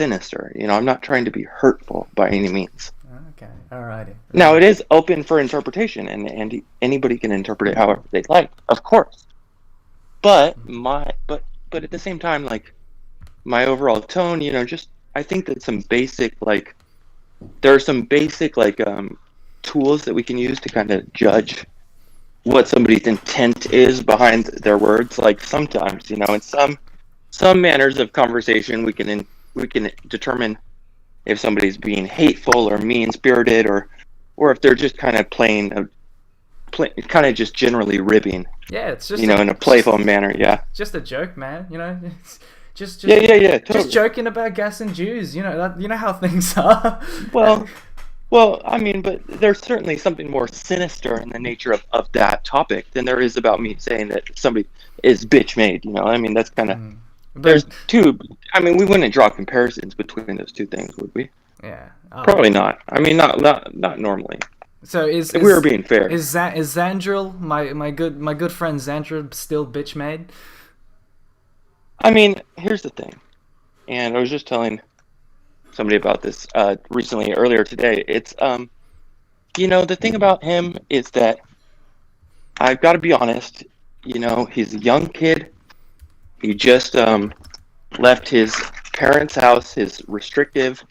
sinister. I'm not trying to be hurtful by any means. Okay, alrighty. Now, it is open for interpretation, and anybody can interpret it however they like, of course. But but at the same time, like, my overall tone, just, I think that there are some basic, like, tools that we can use to kind of judge what somebody's intent is behind their words. Like, sometimes, in some manners of conversation, we can determine if somebody's being hateful or mean spirited, or if they're just kind of kind of just generally ribbing, Yeah, it's just in a playful manner. Yeah. just a joke, man. It's just Yeah, just totally. joking about gas and Jews. You know how things are. Well, well, I mean, but there's certainly something more sinister in the nature of that topic than there is about me saying that somebody is bitch made. I mean, that's kind of, there's But two. I mean, we wouldn't draw comparisons between those two things, would we? yeah. Probably not. I mean, not normally. So If we were being fair. is Zandril, my good friend Zandril, still bitch made? I mean, here's the thing, and I was just telling somebody about this recently, earlier today. It's the thing about him is that I've got to be honest. He's a young kid. He just left his parents' house, his restrictive,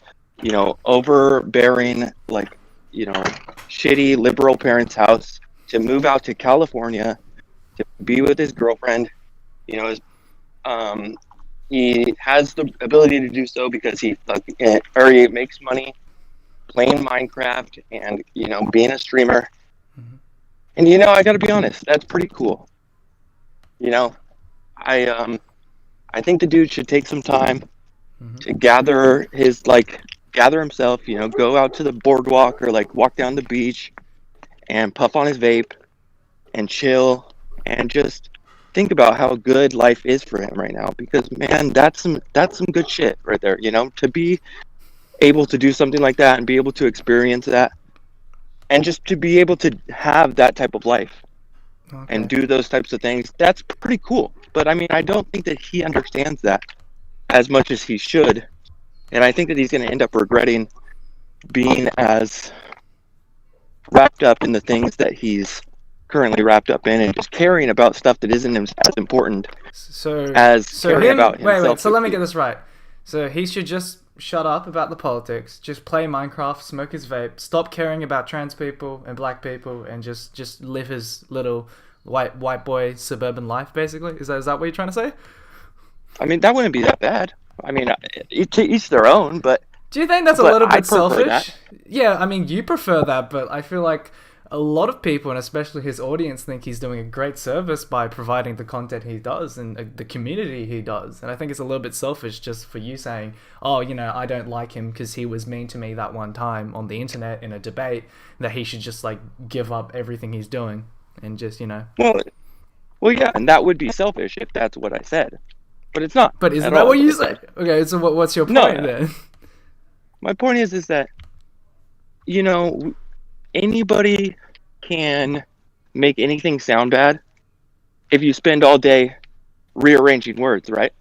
overbearing, like, shitty liberal parents' house, to move out to California to be with his girlfriend. His He has the ability to do so because he makes money playing Minecraft and being a streamer. Mhm. And I got to be honest, that's pretty cool. I think the dude should take some time to gather himself. Go out to the boardwalk or like walk down the beach and puff on his vape and chill and just think about how good life is for him right now, because man, that's some good shit right there. To be able to do something like that and be able to experience that, and just to be able to have that type of life and Okay. do those types of things, that's pretty cool. But I mean, I don't think that he understands that as much as he should, and I think that he's going to end up regretting being as wrapped up in the things that he's currently wrapped up in, and just caring about stuff that isn't as important So as so caring him about wait, himself. so let me get this right. So he should just shut up about the politics, just play Minecraft, smoke his vape, stop caring about trans people and black people, and just live his little white boy suburban life, basically. Is that what you're trying to say? I mean, that wouldn't be that bad. I mean, to each their own, but Do you think that's a but little I bit prefer selfish? that. Yeah, I mean, you prefer that, but I feel like a lot of people, and especially his audience, think he's doing a great service by providing the content he does and the community he does. And I think it's a little bit selfish just for you saying, oh, I don't like him because he was mean to me that one time on the internet in a debate, that he should just, like, give up everything he's doing and just. Well, well, yeah, and that would be selfish if that's what I said, but it's not But isn't at that all what what you I say? said. Okay, so what's your No, point then? my point is that you know anybody can make anything sound bad if you spend all day rearranging words, right?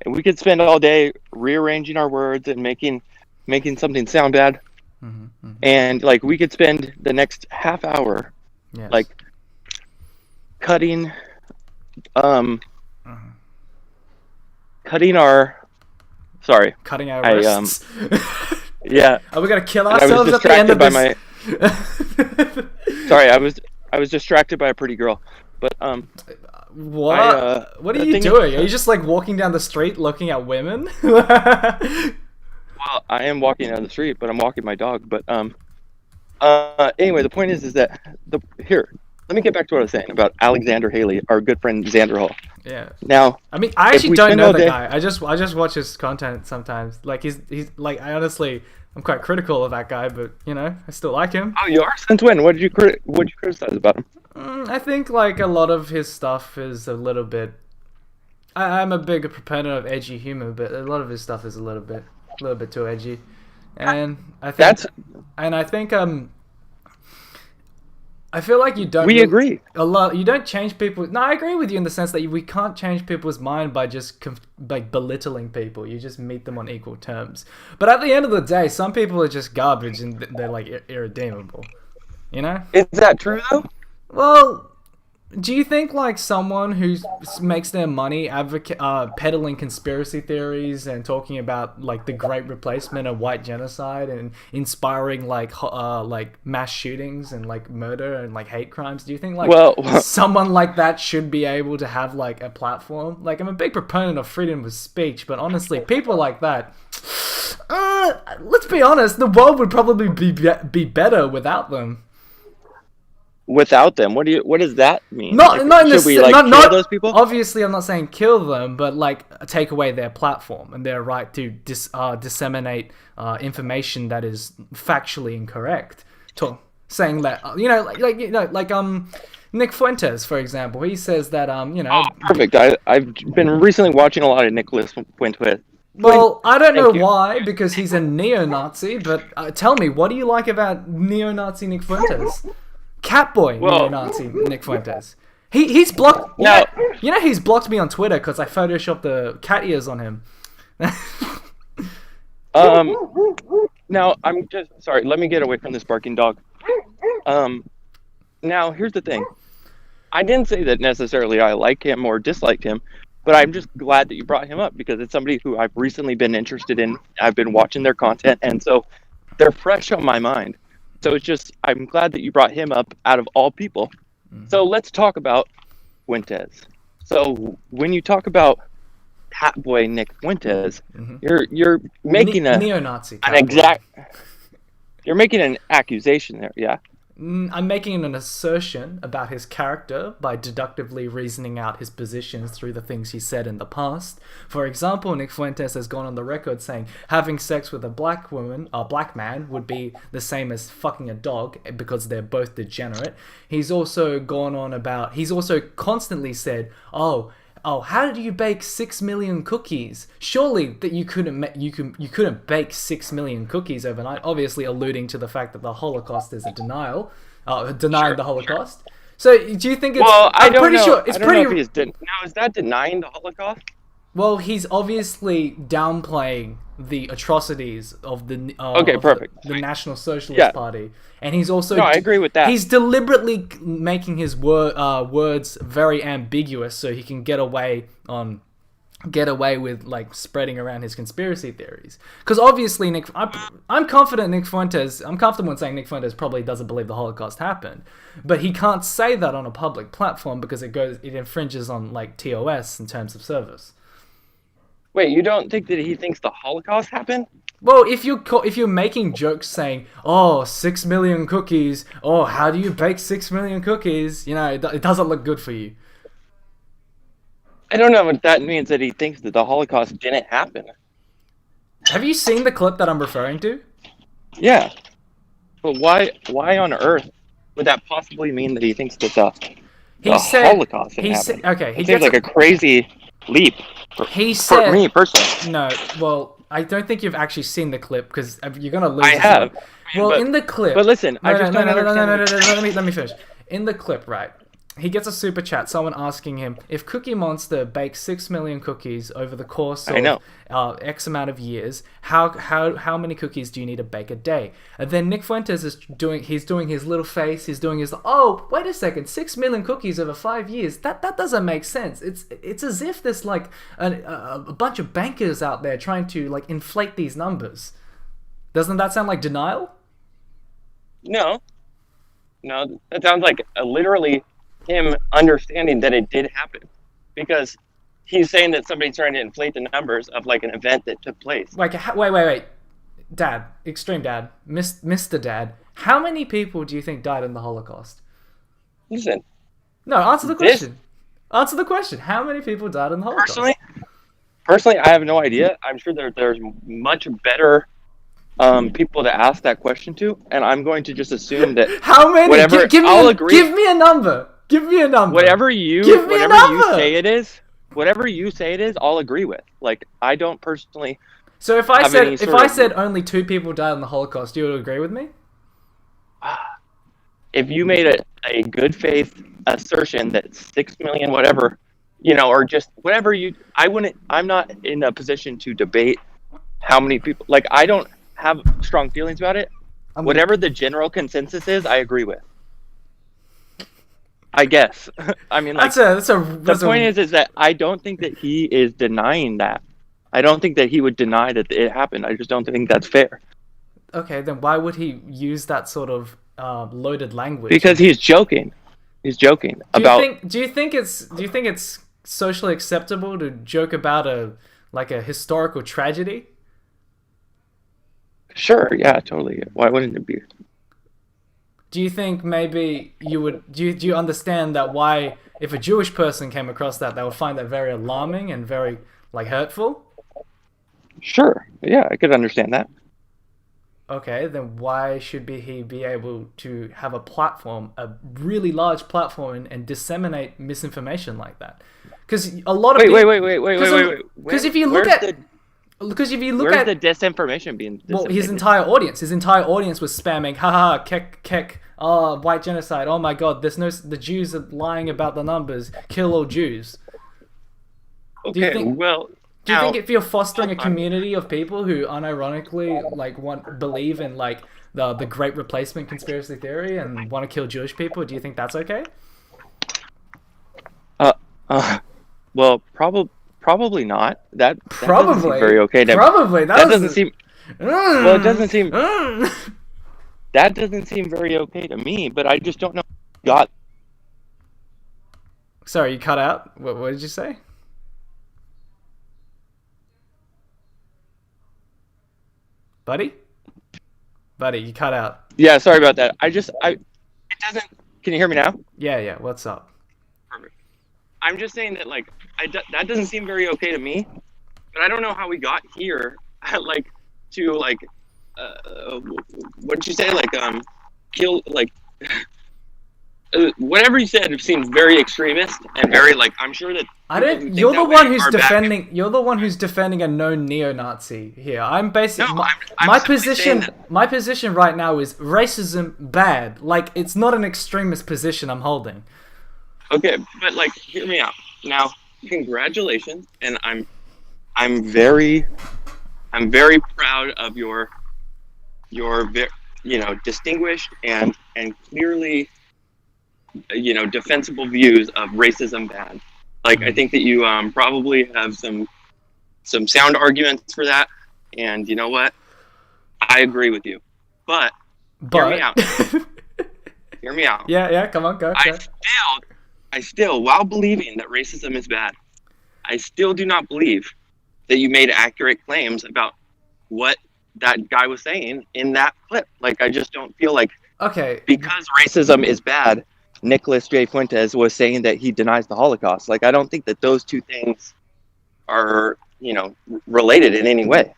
And we could spend all day rearranging our words and making something sound bad, Mm-hmm. and like we could spend the next half hour Yes. like cutting um Mhm. cutting our sorry Cutting our I wrists. yeah Are we gonna kill and I was ourselves at the end distracted of by this? my sorry I was distracted by a pretty girl, but What? What are the you thing doing? Are is, you just like walking down the street looking at women? well, I am walking down the street, but I'm walking my dog. But anyway, the point is that here. Let me get back to what I was saying about Alexander Haley, our good friend Xander Hall. Yeah. Now, I mean, I if actually we don't spend know all the day, guy. I just watch his content sometimes. Like he's like I'm quite critical of that guy, but I still like him. oh, you are? Since when? What did you criticize about him? I think like a lot of his stuff is a little bit. I'm a big proponent of edgy humor, but a lot of his stuff is a little bit too edgy, and I think That's and I think I feel like you don't. We agree. You don't change people. No, I agree with you in the sense that we can't change people's mind by just like belittling people. You just meet them on equal terms. But at the end of the day, some people are just garbage and they're like irredeemable. You know? Is that true though? Well, do you think like someone who makes their money peddling conspiracy theories and talking about like the Great Replacement and white genocide and inspiring like mass shootings and like murder and like hate crimes, do you think like someone like that should be able to have like a platform? Like, I'm a big proponent of freedom of speech, but honestly, people like that, let's be honest, the world would probably be better without them. Without them, what does that mean? Not should we like kill those people? Obviously, I'm not saying kill them, but like take away their platform and their right to disseminate information that is factually incorrect. Saying that Nick Fuentes, for example, he says that perfect. I've been recently watching a lot of Nicholas Fuentes. Well, I don't know why, because he's a neo-Nazi. But tell me, what do you like about neo-Nazi Nick Fuentes? Catboy neo-Nazi Nick Fuentes. He's blocked. You know he's blocked me on Twitter because I photoshopped the cat ears on him. Now I'm just sorry. Let me get away from this barking dog. Now here's the thing. I didn't say that necessarily I like him or disliked him, but I'm just glad that you brought him up because it's somebody who I've recently been interested in. I've been watching their content, and so they're fresh on my mind. So it's just, I'm glad that you brought him up out of all people. Mm-hmm. So let's talk about Fuentes. So when you talk about Catboy Nick Fuentes, you're making a neo-Nazi. You're making an accusation there, yeah? I'm making an assertion about his character by deductively reasoning out his positions through the things he said in the past. For example, Nick Fuentes has gone on the record saying having sex with a black man would be the same as fucking a dog because they're both degenerate. He's also constantly said, oh, how did you bake 6 million cookies? Surely that you couldn't bake 6 million cookies overnight. Obviously, alluding to the fact that the Holocaust is a denying the Holocaust. So, do you think it's? Well, I don't know. Is that denying the Holocaust? Well, he's obviously downplaying the atrocities of the National Socialist Party, and he's also. No, I agree with that. He's deliberately making his words very ambiguous so he can get away with like spreading around his conspiracy theories. Because obviously, I'm confident Nick Fuentes. I'm comfortable in saying Nick Fuentes probably doesn't believe the Holocaust happened, but he can't say that on a public platform because it infringes on like TOS in terms of service. Wait, you don't think that he thinks the Holocaust happened? Well, if you're making jokes saying, "Oh, 6 million cookies," "Oh, how do you bake 6 million cookies?" You know, it doesn't look good for you. I don't know if that means that he thinks that the Holocaust didn't happen. Have you seen the clip that I'm referring to? Yeah, but why on earth would that possibly mean that he thinks that the Holocaust didn't happen? It seems like a crazy leap for me personally. No, well, I don't think you've actually seen the clip because you're gonna lose. I have. Well, in the clip. But listen, I just don't understand. Let me finish. In the clip, right? He gets a super chat, someone asking him if Cookie Monster bakes 6 million cookies over the course of X amount of years, how many cookies do you need to bake a day? And then Nick Fuentes is doing his little face, he's doing his, oh, wait a second, 6 million cookies over 5 years, that doesn't make sense. It's as if there's like a bunch of bankers out there trying to like inflate these numbers. Doesn't that sound like denial? No, that sounds like literally him understanding that it did happen, because he's saying that somebody's trying to inflate the numbers of like an event that took place. Like, wait, Dad, Extreme Dad, Mr. Dad, how many people do you think died in the Holocaust? Listen. No, answer the question. Answer the question. How many people died in the Holocaust? Personally, I have no idea. I'm sure there's much better people to ask that question to, and I'm going to just assume that how many? Give me a number. Give me a number. Whatever you say it is, I'll agree with. Like, I don't personally. So if I said only 2 people died in the Holocaust, you would agree with me? If you made a good faith assertion that 6 million, whatever, you know, or just whatever you, I'm not in a position to debate how many people, like, I don't have strong feelings about it. Whatever the general consensus is, I agree with. I guess. I mean, like, the point is that I don't think that he is denying that. I don't think that he would deny that it happened. I just don't think that's fair. Okay, then why would he use that sort of loaded language? Because he's joking. He's joking about. Do you think it's socially acceptable to joke about a historical tragedy? Sure. Yeah. Totally. Why wouldn't it be? Do you think maybe you would? Do you understand that why, if a Jewish person came across that, they would find that very alarming and very hurtful? Sure. Yeah, I could understand that. Okay, then why should he be able to have a platform, a really large platform, and disseminate misinformation like that? Because a lot of wait. Because if you look at the disinformation being? Well, his entire audience was spamming, haha, kek, oh, white genocide, oh my god, the Jews are lying about the numbers, kill all Jews. Okay, do you think if you're fostering a community of people who unironically believe in the Great Replacement conspiracy theory and want to kill Jewish people, do you think that's okay? Well, probably not. That doesn't seem very okay to probably that doesn't seem. Well, it doesn't seem. That doesn't seem very okay to me. But I just don't know. Sorry, you cut out. What did you say? Buddy, you cut out. Yeah, sorry about that. It doesn't. Can you hear me now? Yeah. What's up? Perfect. I'm just saying that that doesn't seem very okay to me, but I don't know how we got here. What did you say? Kill whatever you said seemed very extremist and very I'm sure that You're the one who's defending. You're the one who's defending a known neo-Nazi here. I'm basically my position. My position right now is racism bad. It's not an extremist position I'm holding. Okay, but hear me out. Now, congratulations, and I'm very proud of your distinguished and clearly defensible views of racism bad. I think that you probably have some sound arguments for that, and you know what? I agree with you. But hear me out. Hear me out. Yeah, come on, go. I still, while believing that racism is bad, I still do not believe that you made accurate claims about what that guy was saying in that clip. I just don't feel because racism is bad, Nicholas J. Fuentes was saying that he denies the Holocaust. I don't think that those two things are, related in any way.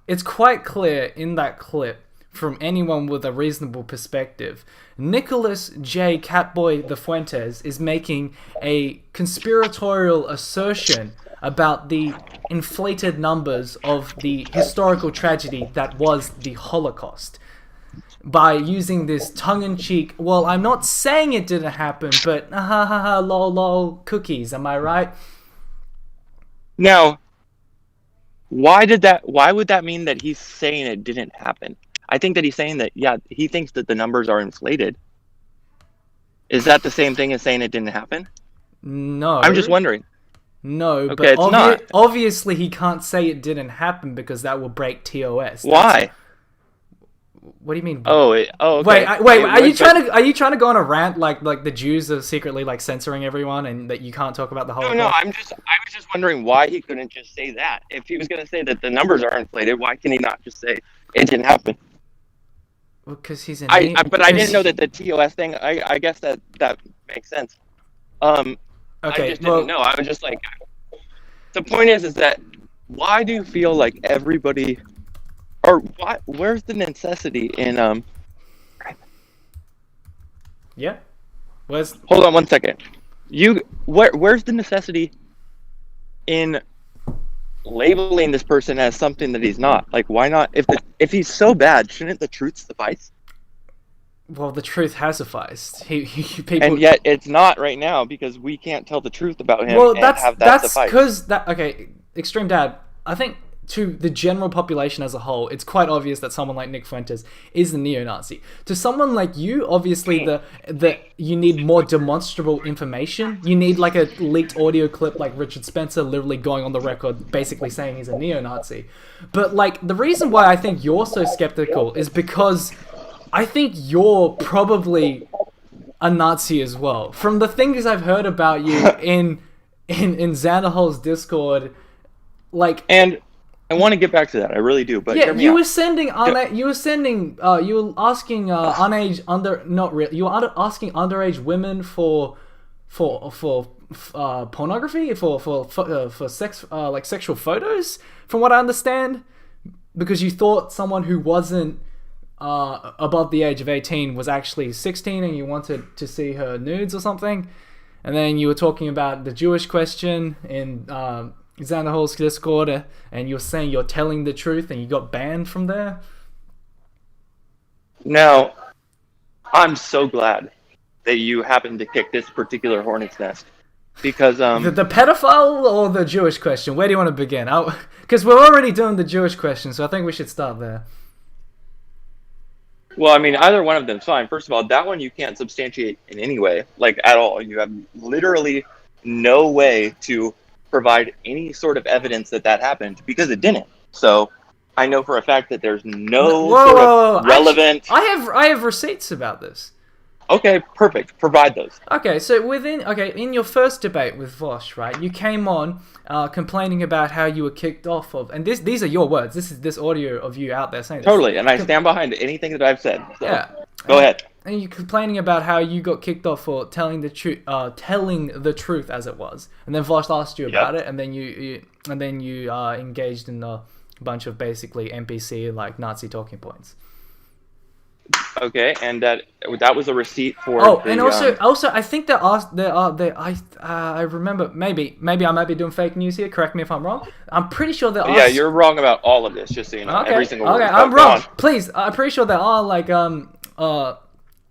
It's quite clear in that clip from anyone with a reasonable perspective, Nicholas J. Catboy the Fuentes is making a conspiratorial assertion about the inflated numbers of the historical tragedy that was the Holocaust by using this tongue-in-cheek, well, I'm not saying it didn't happen, but ha ha ha lol cookies, am I right? Now, why would that mean that he's saying it didn't happen? I think that he's saying that, yeah, he thinks that the numbers are inflated. Is that the same thing as saying it didn't happen? No. I'm just wondering. No, okay, but it's not. Obviously he can't say it didn't happen because that will break TOS. Why? What do you mean? Okay. Wait. Are you trying to go on a rant like the Jews are secretly censoring everyone and that you can't talk about the Holocaust? No. I was just wondering why he couldn't just say that. If he was going to say that the numbers are inflated, why can he not just say it didn't happen? Well, because he's an. But I didn't know that the TOS thing. I guess that makes sense. Okay. I just didn't know. I was just the point is that why do you feel like everybody, or why? Where's the necessity in Yeah. Hold on 1 second. Where's the necessity in labeling this person as something that he's not? Why not? If he's so bad, shouldn't the truth suffice? Well, the truth has sufficed. People. And yet it's not right now because we can't tell the truth about him Well, and have that that's suffice. because that. Okay, Extreme Dad. I think to the general population as a whole, it's quite obvious that someone like Nick Fuentes is a neo-Nazi. To someone like you, obviously the you need more demonstrable information. You need like a leaked audio clip like Richard Spencer literally going on the record basically saying he's a neo-Nazi. But like the reason why I think you're so skeptical is because I think you're probably a Nazi as well. From the things I've heard about you in Xanderhol's Discord, like, and I want to get back to that. I really do. But yeah, hear me you out. were asking asking underage women for pornography for sex like sexual photos, from what I understand, because you thought someone who wasn't above the age of 18 was actually 16 and you wanted to see her nudes or something. And then you were talking about the Jewish question in Xanderhol's Discord, and you're saying you're telling the truth and you got banned from there. Now, I'm so glad that you happened to kick this particular hornet's nest. Because the pedophile or the Jewish question? Where do you want to begin? Because we're already doing the Jewish question, so I think we should start there. well, I mean, either one of them's fine. First of all, that one you can't substantiate in any way, like at all. You have literally no way to provide any sort of evidence that happened because it didn't. So I know for a fact that there's no sort of relevant. Actually, I have receipts about this. Okay, perfect. Provide those. Okay, so in your first debate with Vosh, right, you came on complaining about how you were kicked off of, and these are your words. This audio of you out there saying this. Totally, and I stand behind anything that I've said. So yeah. Go ahead. And you're complaining about how you got kicked off for telling the truth, as it was. And then Vosh asked you about it, and then you engaged in a bunch of basically NPC like Nazi talking points. Okay, and that was a receipt for. Oh, and also, I think I remember maybe I might be doing fake news here. Correct me if I'm wrong. I'm pretty sure there are. Yeah, you're wrong about all of this. Just so you know, every single word. Okay, I'm wrong. Please, I'm pretty sure there are like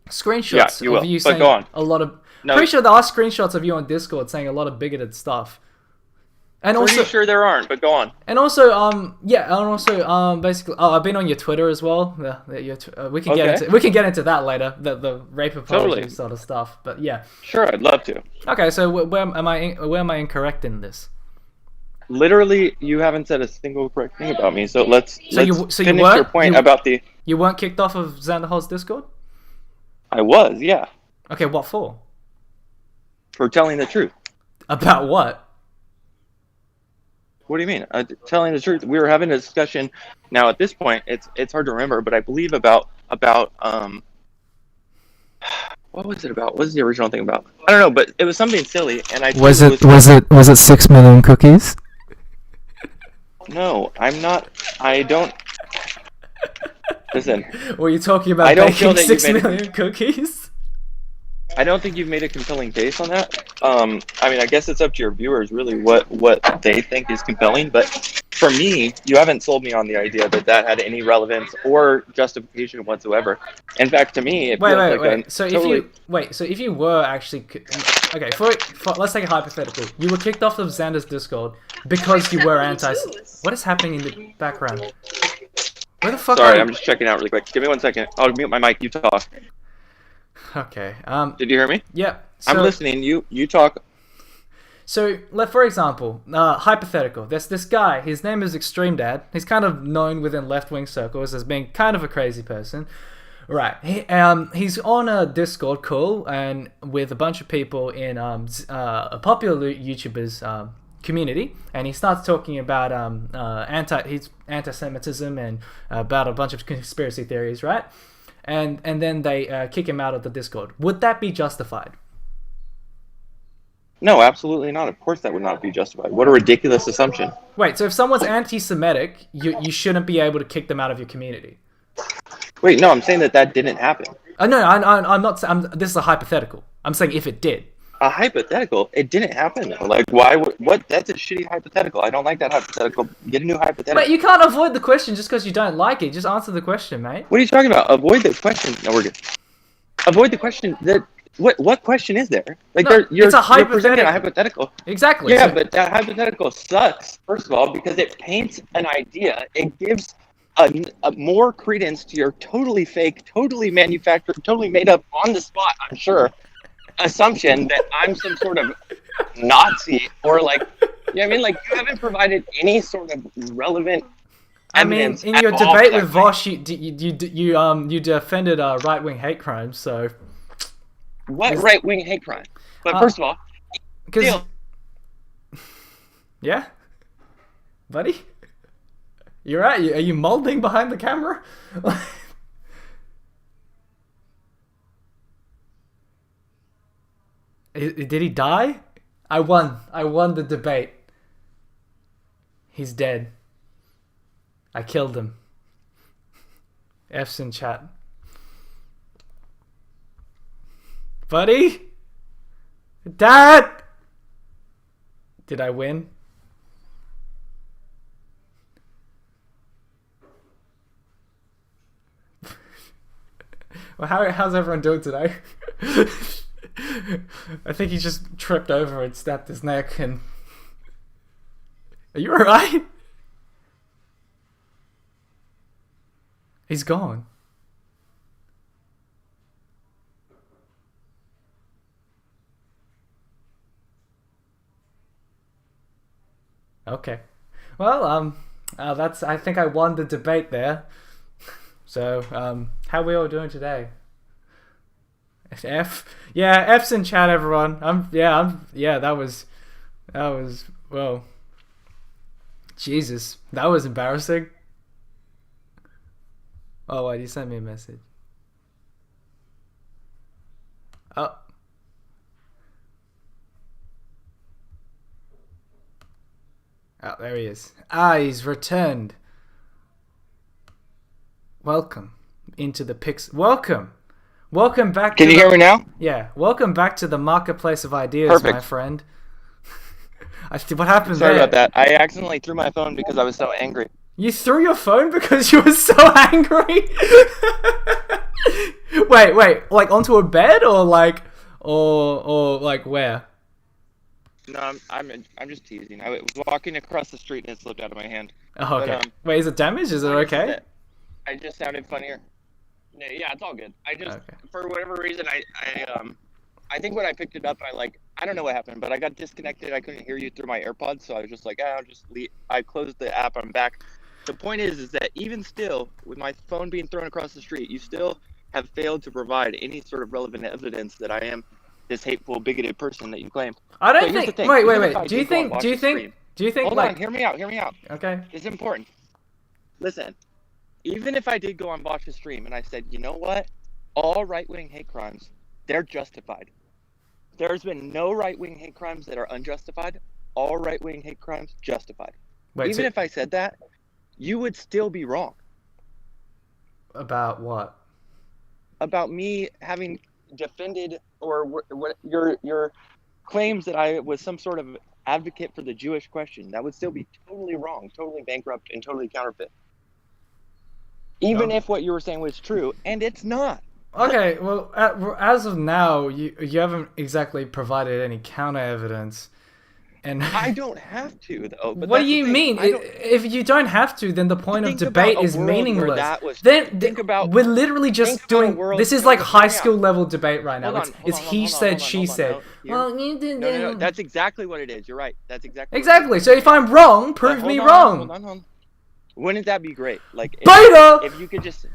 screenshots of you saying a lot of. No. Pretty sure there are screenshots of you on Discord saying a lot of bigoted stuff. And pretty also, sure there aren't, but go on. And also, basically, I've been on your Twitter as well. We can get into that later. The rape apology sort of stuff. But yeah. Sure, I'd love to. Okay, so where am I incorrect in this? Literally, you haven't said a single correct thing about me. So let's finish your point about the. You weren't kicked off of Xanderhol's Discord? I was, yeah. Okay, what for? For telling the truth. About what? What do you mean? Telling the truth. We were having a discussion. Now, at this point, it's hard to remember, but I believe about what was it about? What was the original thing about? I don't know, but it was something silly, and was it 6 million cookies? No, I'm not. I don't. Listen. Were you talking about baking 6 million cookies? I don't think you've made a compelling case on that. I mean, I guess it's up to your viewers, really, what they think is compelling. But for me, you haven't sold me on the idea that had any relevance or justification whatsoever. In fact, to me, it feels like So if you were actually okay, for let's take a hypothetical. You were kicked off of Xander's Discord because you were anti. What is happening in the background? Where the fuck? Sorry, I'm just checking out really quick. Give me 1 second. I'll mute my mic. You talk. Okay. Did you hear me? Yeah. I'm listening. You talk. So, for example, hypothetical. There's this guy. His name is ExtremeDad. He's kind of known within left-wing circles as being kind of a crazy person. Right. He's on a Discord call and with a bunch of people in a popular YouTuber's community, and he starts talking about anti-Semitism and about a bunch of conspiracy theories, right? And then they kick him out of the Discord. Would that be justified? No, absolutely not. Of course that would not be justified. What a ridiculous assumption. Wait, so if someone's anti-Semitic, you shouldn't be able to kick them out of your community? Wait, no, I'm saying that didn't happen. No, I'm not. This is a hypothetical. I'm saying if it did. A hypothetical? It didn't happen. Like, why? What? That's a shitty hypothetical. I don't like that hypothetical. Get a new hypothetical. But you can't avoid the question just because you don't like it. Just answer the question, mate. What are you talking about? Avoid the question. No, we're good. avoid the question. What question is there? Like, No, you're it's a presenting a hypothetical. hypothetical. Exactly. Yeah, So, but that hypothetical sucks. First of all, because it paints an idea. It gives a more credence to your totally fake, totally manufactured, totally made up on the spot, I'm sure, assumption that I'm some sort of Nazi or like, you know what I mean? Like, you haven't provided any sort of relevant I mean, evidence in at your all for debate with that claim. Vosh, you defended right-wing hate crimes. So, What right-wing hate crime? But first of all, because still, yeah, buddy, you're right. Are you molding behind the camera? Did he die? I won. I won the debate. He's dead. I killed him. F's in chat. Buddy? Dad? Did I win? Well, how's everyone doing today? I think he just tripped over and snapped his neck and... Are you alright? He's gone. Okay. Well, I think I won the debate there. So, how are we all doing today? F? Yeah, F's in chat, everyone. That was, well, Jesus, that was embarrassing. Oh, wait, you sent me a message. Oh. Oh, there he is. Ah, he's returned. Welcome into the Pix. Welcome back. Can you hear me now? Yeah, welcome back to the marketplace of ideas, Perfect. my friend. What happened Sorry there? about that. I accidentally threw my phone because I was so angry. You threw your phone because you were so angry? wait, like onto a bed or like, or like where? No, I'm just teasing. I was walking across the street and it slipped out of my hand. Oh, okay. But, wait, is it damaged? Is it okay? I just sounded funnier. Yeah, it's all good. I just, for whatever reason, I think when I picked it up, I don't know what happened, but I got disconnected. I couldn't hear you through my AirPods, so I was just like, I'll just leave. I closed the app. I'm back. The point is that even still, with my phone being thrown across the street, you still have failed to provide any sort of relevant evidence that I am this hateful, bigoted person that you claim. I don't think. Wait. Do you think? Hold on. Hear me out. Okay. It's important. Listen. Even if I did go on Bosch's stream and I said, you know what? All right-wing hate crimes, they're justified. There's been no right-wing hate crimes that are unjustified. All right-wing hate crimes justified. Even if I said that, you would still be wrong. About what? About me having defended or what your claims that I was some sort of advocate for the Jewish question. That would still be totally wrong, totally bankrupt, and totally counterfeit. Even if what you were saying was true, and it's not. Okay, well, as of now, you haven't exactly provided any counter evidence, and I don't have to though. But what do you mean? If you don't have to, then the point of debate is meaningless. We're literally just doing. This is like high school level debate right now. It's he said, she said. Well, no. That's exactly what it is. You're right. That's exactly. So if I'm wrong, prove me wrong. Hold on. Wouldn't that be great? Like if you could just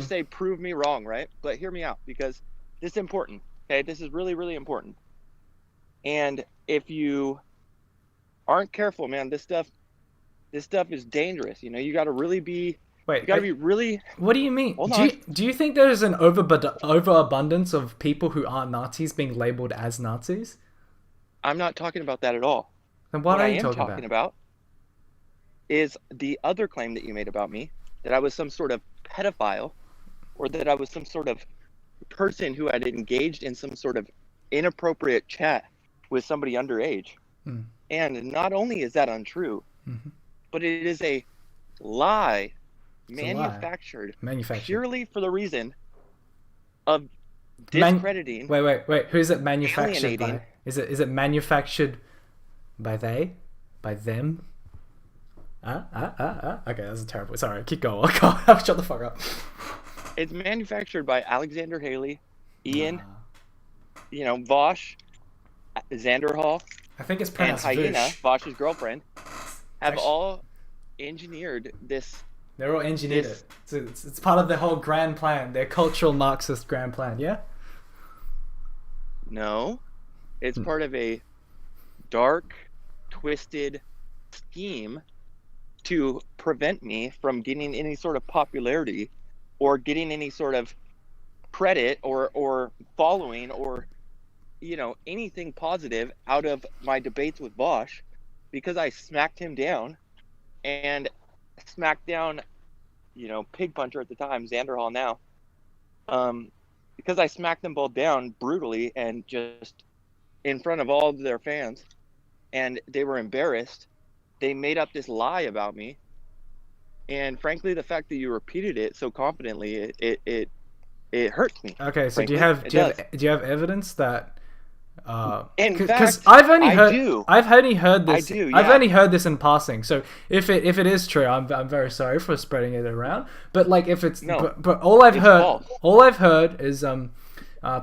say prove me wrong, right? But hear me out, because this is important. Okay, this is really, really important. And if you aren't careful, man, this stuff is dangerous. You know, you got to really be. You got to be really. What do you mean? Do you think there's an overabundance of people who aren't Nazis being labeled as Nazis? I'm not talking about that at all. Then what are you talking about? Is the other claim that you made about me, that I was some sort of pedophile, or that I was some sort of person who had engaged in some sort of inappropriate chat with somebody underage. And not only is that untrue, but it is a lie manufactured purely for the reason of Man- discrediting, wait. Who's it manufactured alienating. by? Is it manufactured by they? By them? Okay, that's a terrible. Sorry, keep going. Shut the fuck up. It's manufactured by Alexander Haley, Ian, Vosh, Xander Hall, I think it's and pronounced Hyena, Vush. Vosh's girlfriend, have Actually, all engineered this. they're all engineered it. So it's part of their whole grand plan, their cultural Marxist grand plan. Yeah. No, it's part of a dark, twisted scheme to prevent me from getting any sort of popularity or getting any sort of credit or following or anything positive out of my debates with Bosch, because I smacked him down and smacked down Pig Puncher at the time, Xander Hall now, because I smacked them both down brutally and just in front of all of their fans, and they were embarrassed. They made up this lie about me, and frankly, the fact that you repeated it so confidently, it hurts me. Okay, so frankly. do you have evidence that? In Because fact, I've only heard this. I do, I've yeah. only heard this in passing. So if it is true, I'm very sorry for spreading it around. But like if it's No, but all I've it's heard false. is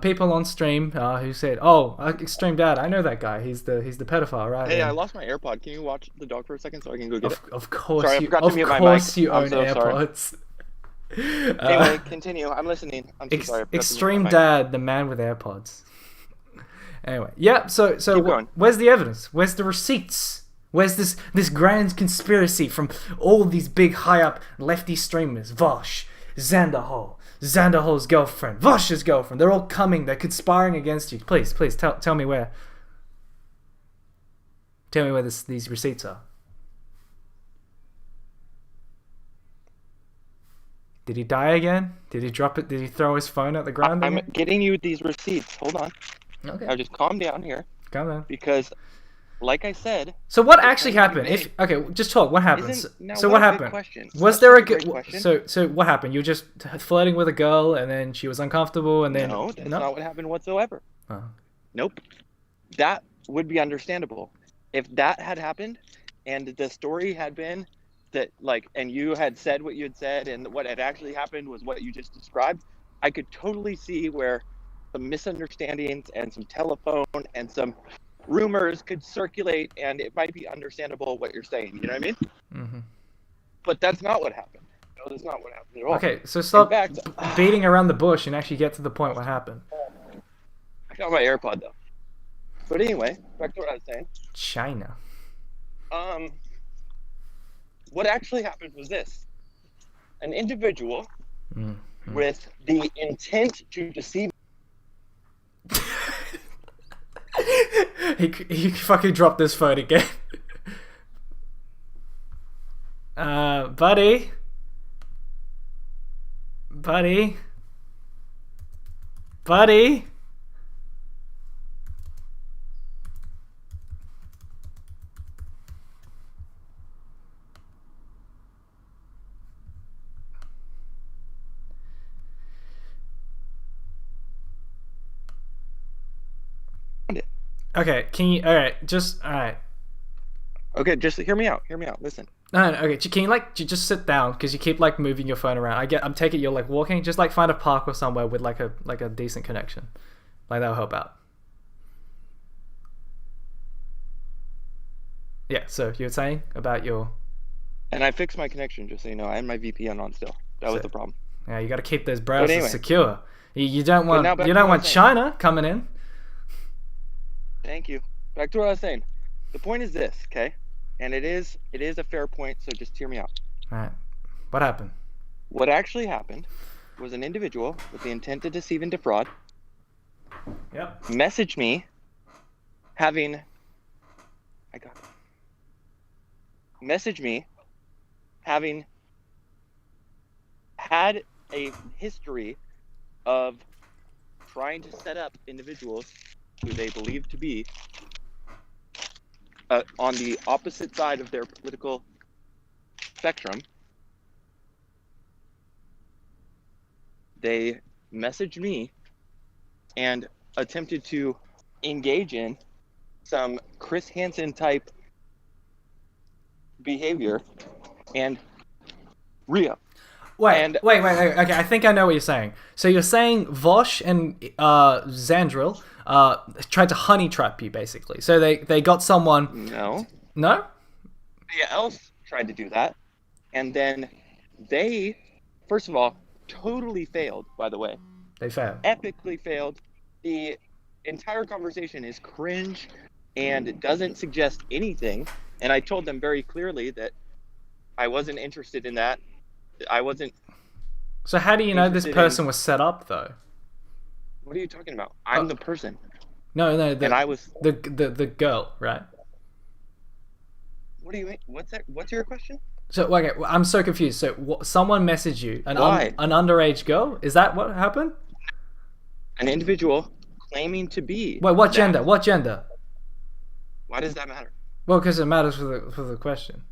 people on stream who said, "Oh, ExtremeDad, I know that guy. He's the pedophile, right?" Hey, And I lost my AirPod. Can you watch the dog for a second so I can go get it? of course Sorry, I you forgot to mute my mic. you I'm own so sorry. AirPods. Anyway, continue. I'm listening. I'm so sorry. I forgot to mute my Extreme mic. Dad, the man with AirPods. Anyway, yeah. So Keep going. where's the evidence? Where's the receipts? Where's this grand conspiracy from all these big high up lefty streamers? Vosh, Xander Hall, Xander Hall's girlfriend, Vosh's girlfriend. They're all coming. They're conspiring against you. Please tell me where. Tell me where these receipts are. Did he die again? Did he drop it? Did he throw his phone at the ground I'm again? getting you these receipts. Hold on. Okay. Now just calm down here, Come on. because, like I said, So what the actually claim you happened? made If just talk. What happened? So what what a good happened? question. Was That's there a such great good? question. So what happened? You were just flirting with a girl, and then she was uncomfortable, and then No, that's not what happened whatsoever. Oh. Nope. That would be understandable. If that had happened and the story had been that, and you had said what you had said and what had actually happened was what you just described, I could totally see where some misunderstandings and some telephone and some rumors could circulate, and it might be understandable what you're saying. You know what I mean? Mm-hmm. But that's not what happened. No, that's not what happened at all. Okay, so stop In fact, beating around the bush and actually get to the point. What happened? I got my AirPod though. But anyway, back to what I was saying. China. What actually happened was this: an individual Mm-hmm. with the intent to deceive. he fucking dropped this phone again. Buddy. Okay, can you? All right. Okay, just hear me out. Hear me out. Listen. No, okay. Can you just sit down because you keep moving your phone around. I'm taking you're walking. Just find a park or somewhere with a decent connection. That'll help out. Yeah. So you were saying about your. And I fixed my connection, just so you know. I had my VPN on still. That was the problem. Yeah, you got to keep those browsers anyway. secure. You don't want now back you to don't what I want was China coming in. Thank you. Back to what I was saying. The point is this, okay? And it is a fair point, so just hear me out. All right. What happened? What actually happened was an individual with the intent to deceive and defraud Yep. messaged me having had a history of trying to set up individuals who they believe to be on the opposite side of their political spectrum. They messaged me and attempted to engage in some Chris Hansen type behavior and re-up. Wait. Okay, I think I know what you're saying. So you're saying Vosh and Zandril tried to honey trap you, basically. So they got someone. No. No? Somebody else tried to do that, and then they, first of all, totally failed. By the way, They failed. Epically failed. The entire conversation is cringe and doesn't suggest anything. And I told them very clearly that I wasn't interested in that. I wasn't. So how do you know this person was set up, though? What are you talking about? I'm the person. No. And I was the girl, right? What do you mean? What's your question? So okay, I'm so confused. So someone messaged you, an underage girl? Is that what happened? An individual claiming to be. Wait, what gender? What gender? Why does that matter? Well, because it matters for the question.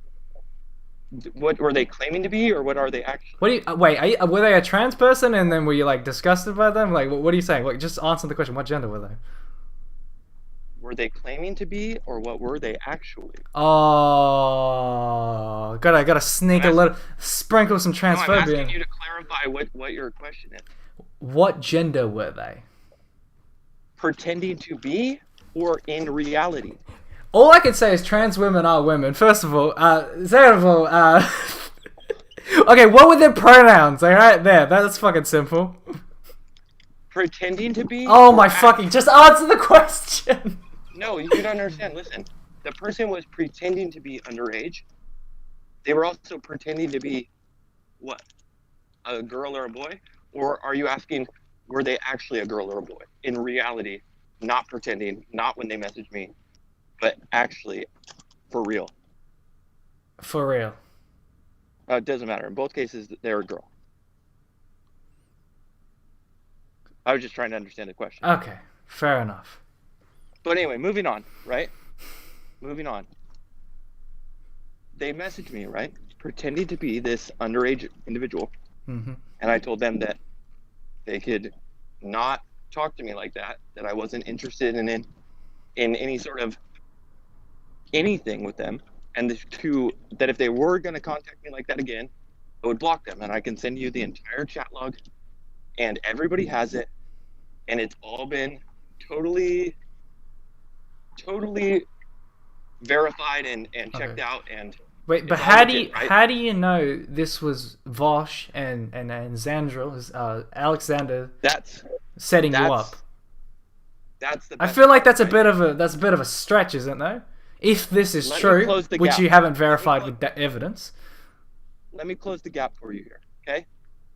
What were they claiming to be, or what are they actually? What do you wait? Were they a trans person, and then were you like disgusted by them? Like, what are you saying? Like, just answer the question. What gender were they? Were they claiming to be, or what were they actually? Oh, gotta sneak a little, sprinkle some transphobia. No, I'm asking you to clarify what your question is. What gender were they? Pretending to be, or in reality? All I can say is trans women are women. First of all, second of all, okay, what were their pronouns? All right, that's fucking simple. Pretending to be. Oh my fucking! Just answer the question. No, you don't understand. Listen, the person was pretending to be underage. They were also pretending to be, what, a girl or a boy? Or are you asking, were they actually a girl or a boy? In reality, not pretending, not when they messaged me, but actually, for real. For real. It doesn't matter. In both cases, they're a girl. I was just trying to understand the question. Okay, fair enough. But anyway, moving on, right? Moving on. They messaged me, right? Pretending to be this underage individual. Mm-hmm. And I told them that they could not talk to me like that I wasn't interested in any sort of anything with them. And that if they were going to contact me like that again, I would block them. And I can send you the entire chat log. And everybody has it. And it's all been totally verified and checked out. And wait, but how do you know this was Vosh and Zandril, Alexander? That's setting you up. That's the. I feel like that's a bit of a stretch, isn't it? If this is true, which you haven't verified with evidence. Let me close the gap for you here, okay?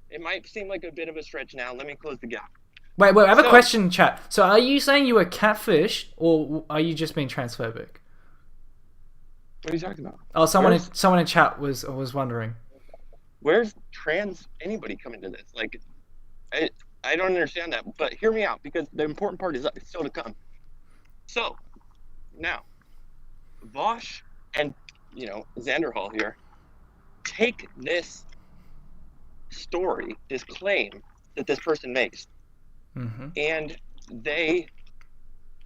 It might seem like a bit of a stretch now. Let me close the gap. Wait, I have a question, chat. So are you saying you were catfish, or are you just being transphobic? What are you talking about? Oh, someone in chat was wondering. Where's anybody coming to this? Like, I don't understand that. But hear me out, because the important part is still to come. So, now, Vosh and, Xanderhall here, take this story, this claim that this person makes, and they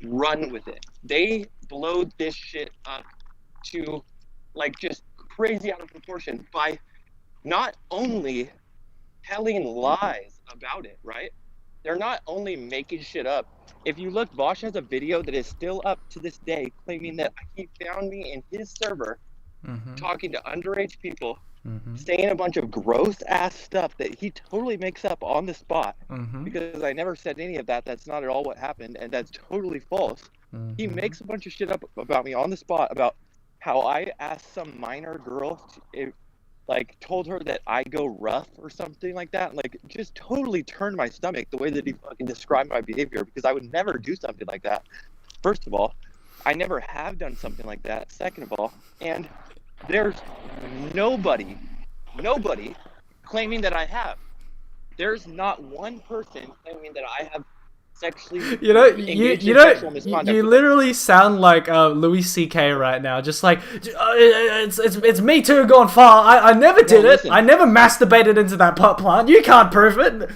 run with it. They blow this shit up to, like, just crazy out of proportion by not only telling lies about it, right? They're not only making shit up. If you look, Vosh has a video that is still up to this day claiming that he found me in his server talking to underage people, saying a bunch of gross ass stuff that he totally makes up on the spot, because I never said any of that. That's not at all what happened, and that's totally false. He makes a bunch of shit up about me on the spot about how I asked some minor girl, told her that I go rough or something like that. Like, just totally turned my stomach the way that he fucking described my behavior, because I would never do something like that. First of all, I never have done something like that. Second of all, and there's nobody claiming that I have. There's not one person claiming that I have sexually you literally sound like Louis C.K. right now, just like it's me too gone far. I never did it. I never masturbated into that pot plant. You can't prove it.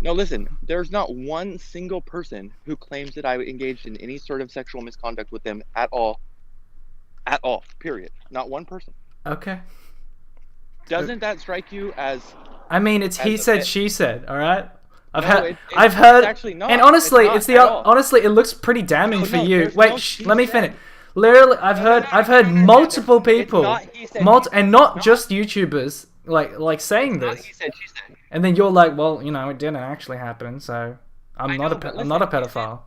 No, listen, there's not one single person who claims that I engaged in any sort of sexual misconduct with them at all. At all, period. Not one person. Okay. Doesn't that strike you as... I mean, it's he a said, bit... she said. All right. No, I've heard. it's actually not. And honestly, It's not at all. honestly, it looks pretty damning No, for no, you. there's Wait, no let me he finish. said. Literally, I've heard multiple people, not he said, and not not- just YouTubers, like saying Not this. he said, she said. And then you're like, well, you know, it didn't actually happen, so I'm I not know, a but I'm not a listen, pedophile.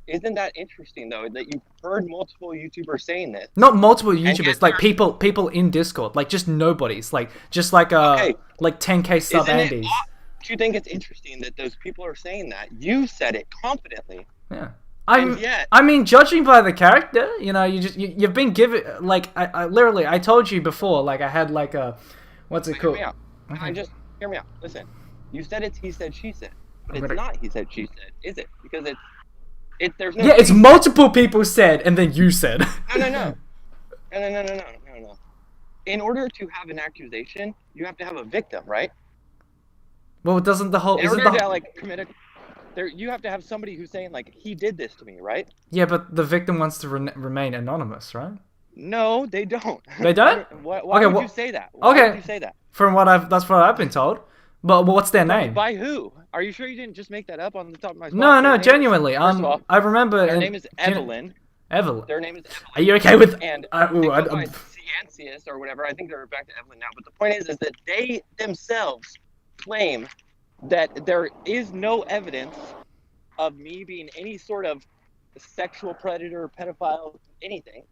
Isn't that interesting though that you've heard multiple YouTubers saying this? Not multiple yet YouTubers, like you're- people in Discord, like just nobodies, like just like Okay. like 10K sub Isn't it Andes. Do you think it's interesting that those people are saying that? You said it confidently. Yeah. And yet- I mean, judging by the character, you know, you've been given, like, I literally, I told you before, like, I had like a, what's it called? Hear me out. Hear me out. Listen, you said it's he said, she said, but it's not he said, she said, is it? Because there's no... Yeah, it's multiple people said, and then you said. No. In order to have an accusation, you have to have a victim, right? Well, doesn't the whole... In order to, like, commit a... you have to have somebody who's saying, like, he did this to me, right? Yeah, but the victim wants to remain anonymous, right? No, they don't. They don't? Why Okay, would you say that? Why would you say that? From that's what I've been told. But what's their name? By who? Are you sure you didn't just make that up on the top of my spot? No, genuinely. First of all, I remember... their name is Evelyn. Evelyn. Their name is Evelyn. Are you okay with... And they go by Ciancius or whatever. I think they're back to Evelyn now. But the point is that they themselves claim that there is no evidence of me being any sort of sexual predator, pedophile, anything.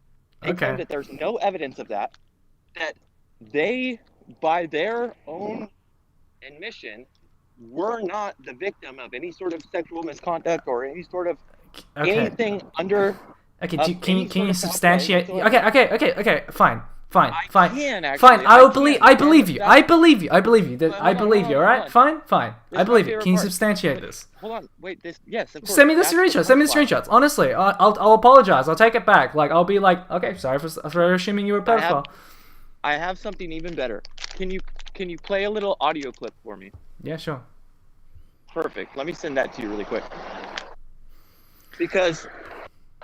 They claim that there's no evidence of that. That they, by their own admission, were not the victim of any sort of sexual misconduct or any sort of anything under... Okay, can you substantiate? Okay, fine. I can actually. Fine, I believe you. I believe you. All right, fine. I believe you. Can you substantiate this? Hold on, wait. Yes, of course. Send me the screenshots. Honestly, I'll apologize. I'll take it back. Like, I'll be like, okay, sorry for assuming you were a pedophile. I have something even better. Can you play a little audio clip for me? Yeah, sure. Perfect. Let me send that to you really quick. Because,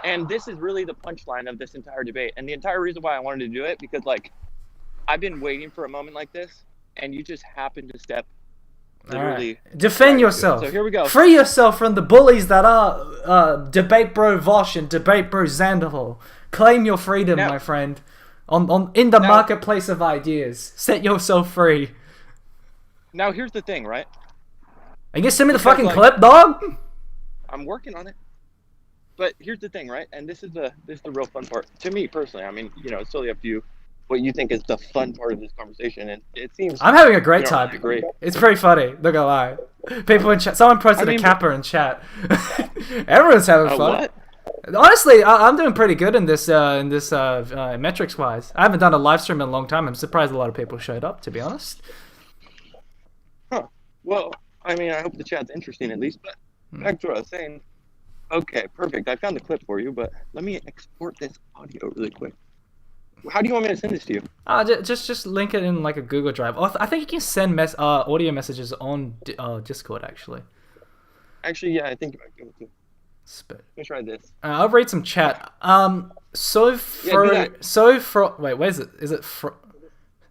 and this is really the punchline of this entire debate, and the entire reason why I wanted to do it, because, like, I've been waiting for a moment like this, and you just happened to step literally... Right. Defend yourself. So here we go. Free yourself from the bullies that are Debate Bro Vosh and Debate Bro Xanderhal. Claim your freedom, my friend. In the marketplace of ideas. Set yourself free. Now, here's the thing, right? Are you gonna send me the fucking clip, dog? I'm working on it. But here's the thing, right? And this is the real fun part. To me, personally, I mean, you know, it's totally up to you what you think is the fun part of this conversation. And it seems... I'm having a great time. Agree. It's pretty funny, not gonna lie. People in chat... Someone posted a kappa in chat. Everyone's having fun. What? Honestly, I'm doing pretty good in this metrics-wise. I haven't done a live stream in a long time. I'm surprised a lot of people showed up, to be honest. Huh. Well, I mean, I hope the chat's interesting at least. But back to what I was saying. Okay, perfect. I found the clip for you, but let me export this audio really quick. How do you want me to send this to you? Just link it in like a Google Drive. I think you can send audio messages on Discord, actually. Actually, yeah, I think you might be able to. Spit. Let me try this. I'll read some chat. Wait, where is it? Is it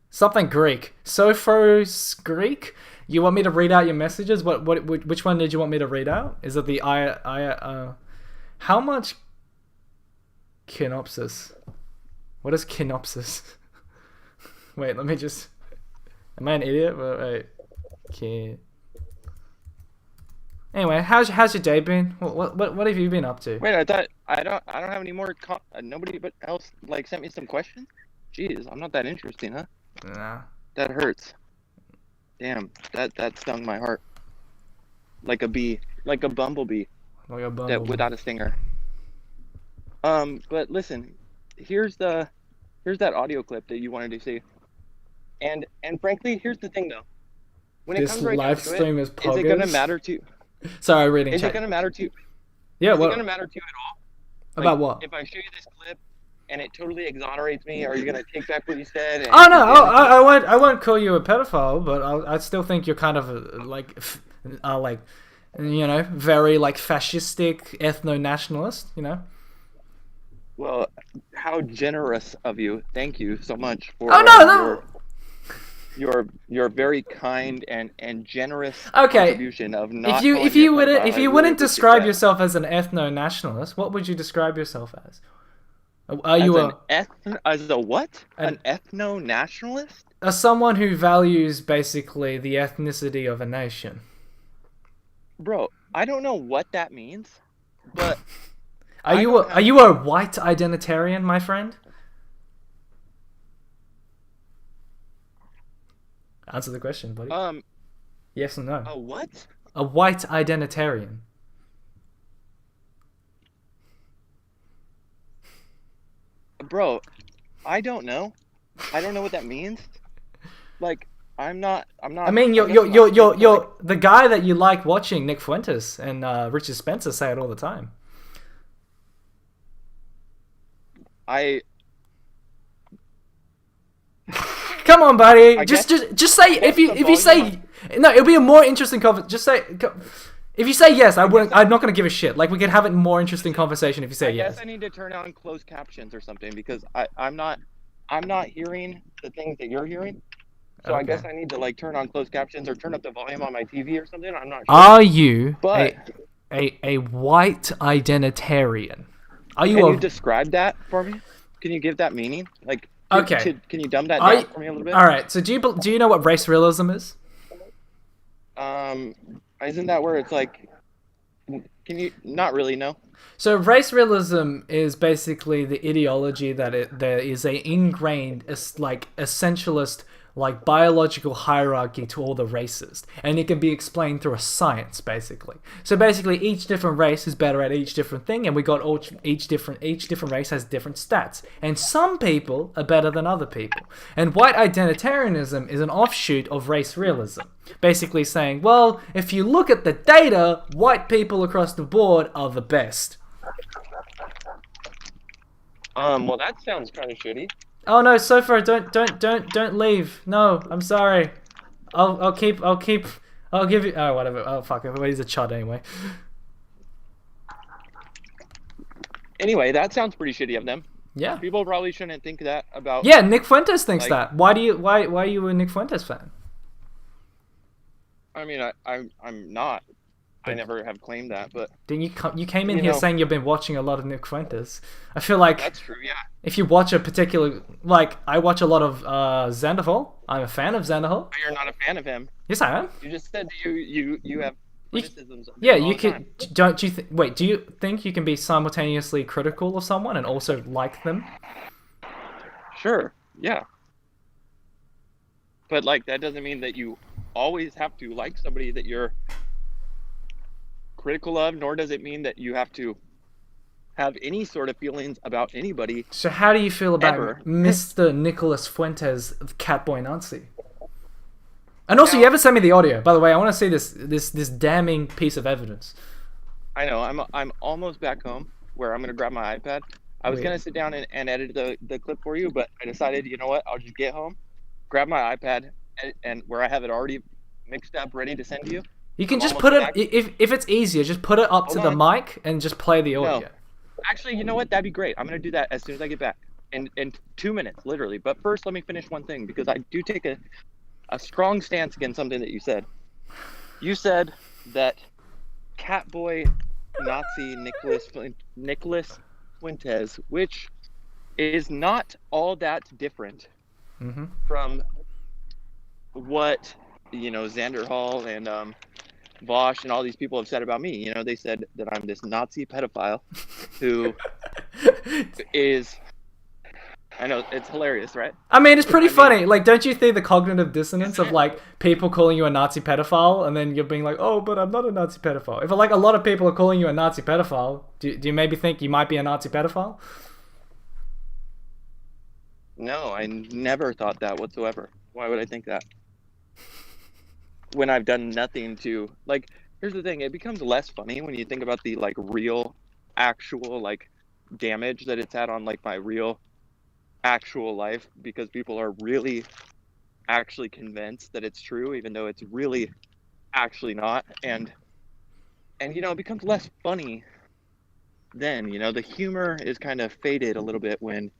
something Greek? Sophros Greek? You want me to read out your messages? Which one did you want me to read out? Is it the how much kinopsis? What is kinopsis? Wait, let me just... Am I an idiot? Wait. Anyway, how's your day been? What have you been up to? Wait, I thought I don't have any more. Nobody but else like sent me some questions. Jeez, I'm not that interesting, huh? Nah. That hurts. Damn, that stung my heart. Like a bee, like a bumblebee. Like a bumblebee. That without a stinger. But listen, here's that audio clip that you wanted to see. And frankly, here's the thing though. When it comes right down to it, is it gonna matter to you? Sorry, reading chat. Is it gonna matter to you? Yeah, is it gonna matter to you at all? About what? If I show you this clip and it totally exonerates me, are you gonna take back what you said? And oh no, I won't call you a pedophile, but I still think you're kind of like are like, very like fascistic, ethno-nationalist. Well, how generous of you. Thank you so much Oh for no, your no. your very kind and generous Okay, contribution of if not you calling if me a you wouldn't pedophile. if I you really wouldn't appreciate describe that. yourself as an ethno-nationalist, what would you describe yourself as? Are As you an as a what? an An ethno-nationalist? someone who values basically the ethnicity of a nation? Bro, I don't know what that means, but Are I you don't are have you a white identitarian, my friend? Answer the question, buddy. um Yes or no? a what? A white identitarian. Bro, I don't know. I don't know what that means. Like I mean, I guess I'm not speaking like you're the guy that you like watching, Nick Fuentes and Richard Spencer say it all the time. I Come on, buddy. I guess Just say I guess the if you volume say no, it'll be a more interesting conversation. Just say if you say yes, I I guess wouldn't. I'm not gonna give a shit. Like we could have a more interesting conversation if you say I guess yes. I need to turn on closed captions or something because I'm not hearing the things that you're hearing. So I Okay. guess I need to like turn on closed captions or turn up the volume on my TV or something. I'm not sure. Are you But a white identitarian? Are you can you a describe that for me? Can you give that meaning? Like, okay? can you dumb that Are down you, for me a little bit? all right. So do you know what race realism is? Um, isn't that where it's like, can you not really know? So race realism is basically the ideology that there is a ingrained, like essentialist, like biological hierarchy to all the races, and it can be explained through a science, basically. So basically, each different race is better at each different thing, and we got all, each different race has different stats, and some people are better than other people. And white identitarianism is an offshoot of race realism, basically saying, well, if you look at the data, white people across the board are the best. Well, that sounds kind of shitty. Oh no, Sofa, don't leave. No, I'm sorry. I'll keep I'll give you oh whatever. Oh fuck it. He's a chud anyway. Anyway, that sounds pretty shitty of them. Yeah. People probably shouldn't think that about Yeah, Nick Fuentes thinks like. that. Why are you a Nick Fuentes fan? I mean, I'm not. I But never have claimed that, but then you came in you here know, saying you've been watching a lot of Nick Fuentes. I feel like that's true. Yeah. if you watch a particular like I watch a lot of Xanderhal. I'm a fan of Xanderhal. But you're not a fan of him. Yes, I am. You just said you have You, criticisms of yeah, him all you the can. time. Don't you wait? Do you think you can be simultaneously critical of someone and also like them? Sure. Yeah. But like that doesn't mean that you always have to like somebody that you're critical of, nor does it mean that you have to have any sort of feelings about anybody So how do you feel ever. about Mr. Nicholas Fuentes of Catboy Nancy? And also, Now, you haven't sent me the audio. By the way, I want to see this damning piece of evidence. I know I'm almost back home where I'm gonna grab my iPad. I was Wait. gonna sit down and edit the clip for you, but I decided, you know what, I'll just get home, grab my iPad, and where I have it already mixed up, ready to send to you. You can I'm just almost put it back. if it's easier, just put it up to Hold the on. mic and just play the audio. No. Actually, you know what? That'd be great. I'm gonna do that as soon as I get back. In 2 minutes, literally. But first, let me finish one thing because I do take a strong stance against something that you said. You said that Catboy Nazi Nicholas Fuentes, which is not all that different Mm-hmm. from what Xander Hall and Vosh and all these people have said about me. You know, they said that I'm this Nazi pedophile who is. I know it's hilarious, right? I mean, it's pretty I mean, funny. Like, don't you think the cognitive dissonance isn't of it? like people calling you a Nazi pedophile and then you're being like, oh, but I'm not a Nazi pedophile. If like a lot of people are calling you a Nazi pedophile, do you maybe think you might be a Nazi pedophile? No, I never thought that whatsoever. Why would I think that? When I've done nothing to like. Here's the thing: it becomes less funny when you think about the like real, actual like damage that it's had on like my real, actual life because people are really, actually convinced that it's true, even though it's really, actually not. And you know, it becomes less funny then. You know, the humor is kind of faded a little bit when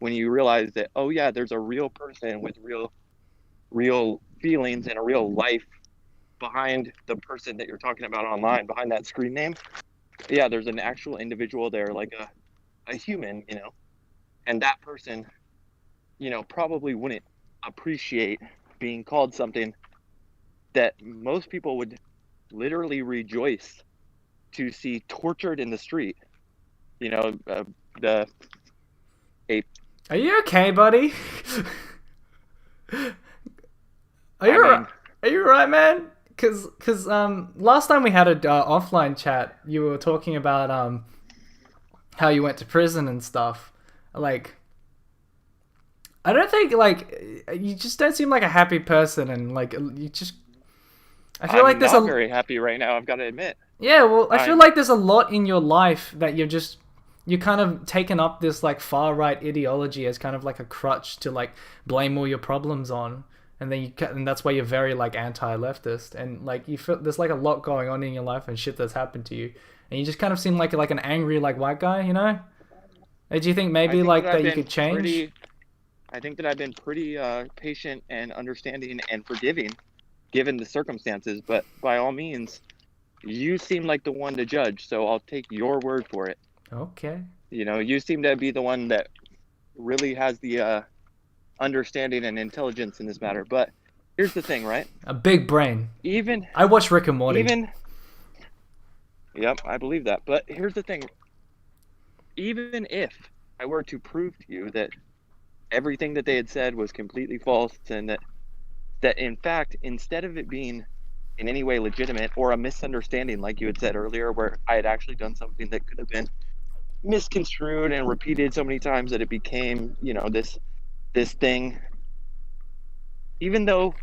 you realize that, oh yeah, there's a real person with real feelings and a real life behind the person that you're talking about online, behind that screen name. Yeah, there's an actual individual there, like a human, you know. And that person, you know, probably wouldn't appreciate being called something that most people would literally rejoice to see tortured in the street. You know, the ape. Are you okay, buddy? Are I you mean, are you right, man? Cause last time we had a offline chat, you were talking about how you went to prison and stuff. Like, I don't think like you just don't seem like a happy person, and like you just. I feel like I'm there's not a very happy right now, I've got to admit. yeah. Well, I feel I'm like there's a lot in your life that you're kind of taken up this like far right ideology as kind of like a crutch to like blame all your problems on, and then and that's why you're very like anti-leftist, and like you feel there's like a lot going on in your life and shit that's happened to you, and you just kind of seem like an angry like white guy, you know? Do you think I maybe think like that you could change? I think that I've been pretty patient and understanding and forgiving given the circumstances, but by all means, you seem like the one to judge, so I'll take your word for it. Okay. You know, you seem to be the one that really has the understanding and intelligence in this matter. But here's the thing, right? A big brain. Even, I watch Rick and Morty. Yep, I believe that. But here's the thing. Even if I were to prove to you that everything that they had said was completely false, and that in fact, instead of it being in any way legitimate or a misunderstanding, like you had said earlier, where I had actually done something that could have been misconstrued and repeated so many times that it became, you know, this thing, even though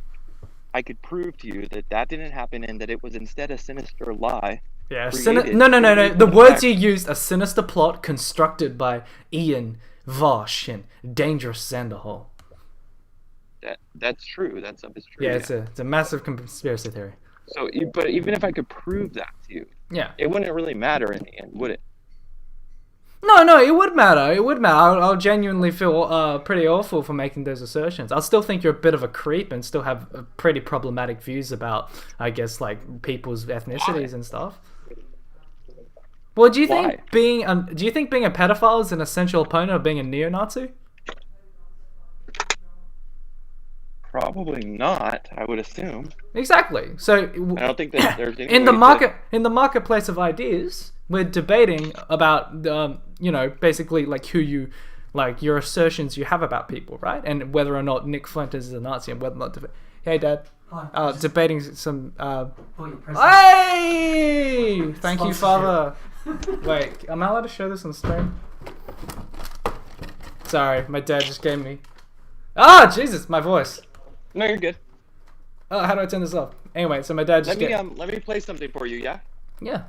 I could prove to you that that didn't happen and that it was instead a sinister lie. Yeah, created no. The from words fact- you used, a sinister plot constructed by Ian, Vosh, and Dangerous Sanderhall. That's true. That stuff is true. Yeah, it's a massive conspiracy theory. So, but even if I could prove that to you, Yeah. it wouldn't really matter in the end, would it? No, it would matter. It would matter. I'll genuinely feel pretty awful for making those assertions. I'll still think you're a bit of a creep and still have pretty problematic views about, I guess, like people's ethnicities and stuff. Well, do you think Why? being a pedophile is an essential opponent of being a neo-Nazi? Probably not. I would assume. Exactly. So I don't think that there's any in the way to- in the marketplace of ideas, we're debating about you know, basically like who you like your assertions you have about people, right? And whether or not Nick Fuentes is a Nazi and whether or not hey Dad, debating some hey, thank you, Father. Wait, am I allowed to show this on stream? Sorry, my dad just gave me Jesus, my voice. No, you're good. Oh, how do I turn this off? Anyway, so my dad just Let me play something for you. Yeah. yeah.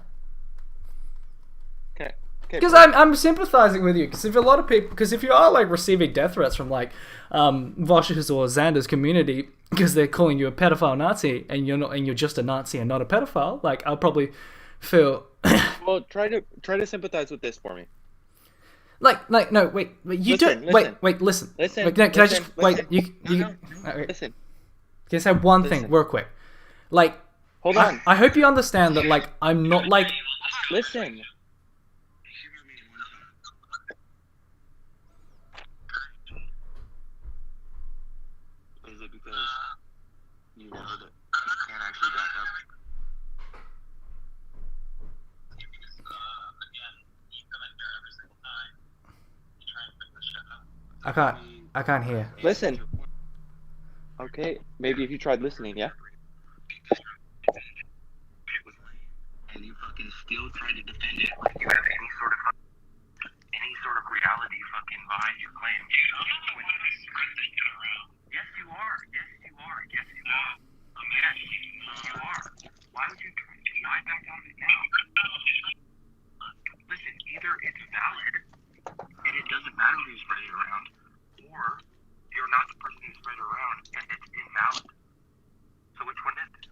Okay. Because I'm sympathizing with you. Because if a lot of people, because if you are like receiving death threats from like Vosh's or Xander's community because they're calling you a pedophile Nazi and you're not, and you're just a Nazi and not a pedophile, like I'll probably feel. Well, try to sympathize with this for me. Like no wait you Listen, don't listen. wait listen Listen. Wait, no, can I just listen. wait you No. okay. Listen. Can I say one thing Listen. real quick? Like Hold on. I hope you understand that like I'm not like Listen. Is it because you know that you can't actually back up? I can't hear. Listen. Okay, maybe if you tried listening, yeah? And you fucking still try to defend it like you have any sort of reality fucking behind your claim. Yes, you are. Yes, you are. Yes, you are. Yes, you are. Why would you why back out of it now? Listen, either it's valid and it doesn't matter who you spread it around, or you're not the person who spread it around and it's invalid. So which one is it?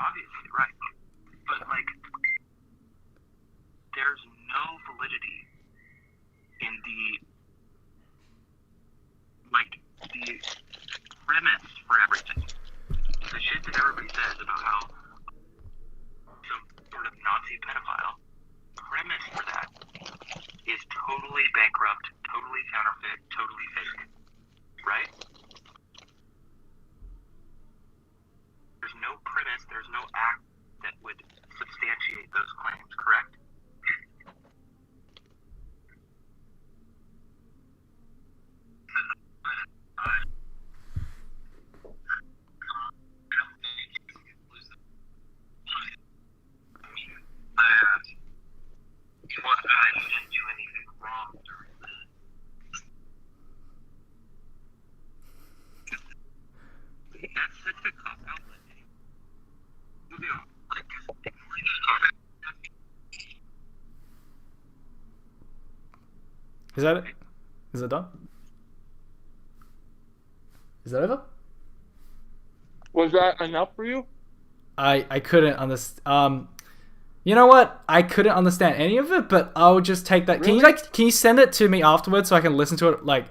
obviously, right. But, like, there's no validity in the premise for everything. The shit that everybody says about how some sort of Nazi pedophile, premise for that is totally bankrupt, totally counterfeit, totally fake. Right? There's no premise, there's no act that would substantiate those claims, correct? I didn't do anything wrong during that's such a cop out. Is that it? Is it done? Is that over? Was that enough for you? I couldn't understand. You know what? I couldn't understand any of it, but I'll just take that. Really? Can you send it to me afterwards so I can listen to it like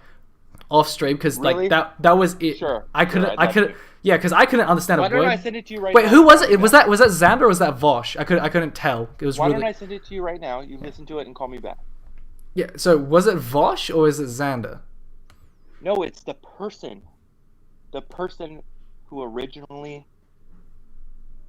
off stream? Because Really? like that was it. Sure. I couldn't. Yeah, because I couldn't understand Why a word. don't I send it to you right Wait, now? who was it? Was that Xander or was that Vosh? I couldn't tell. It was Why really. don't I send it to you right now? You listen to it and call me back. Yeah. So was it Vosh or is it Xander? No, it's the person. The person who originally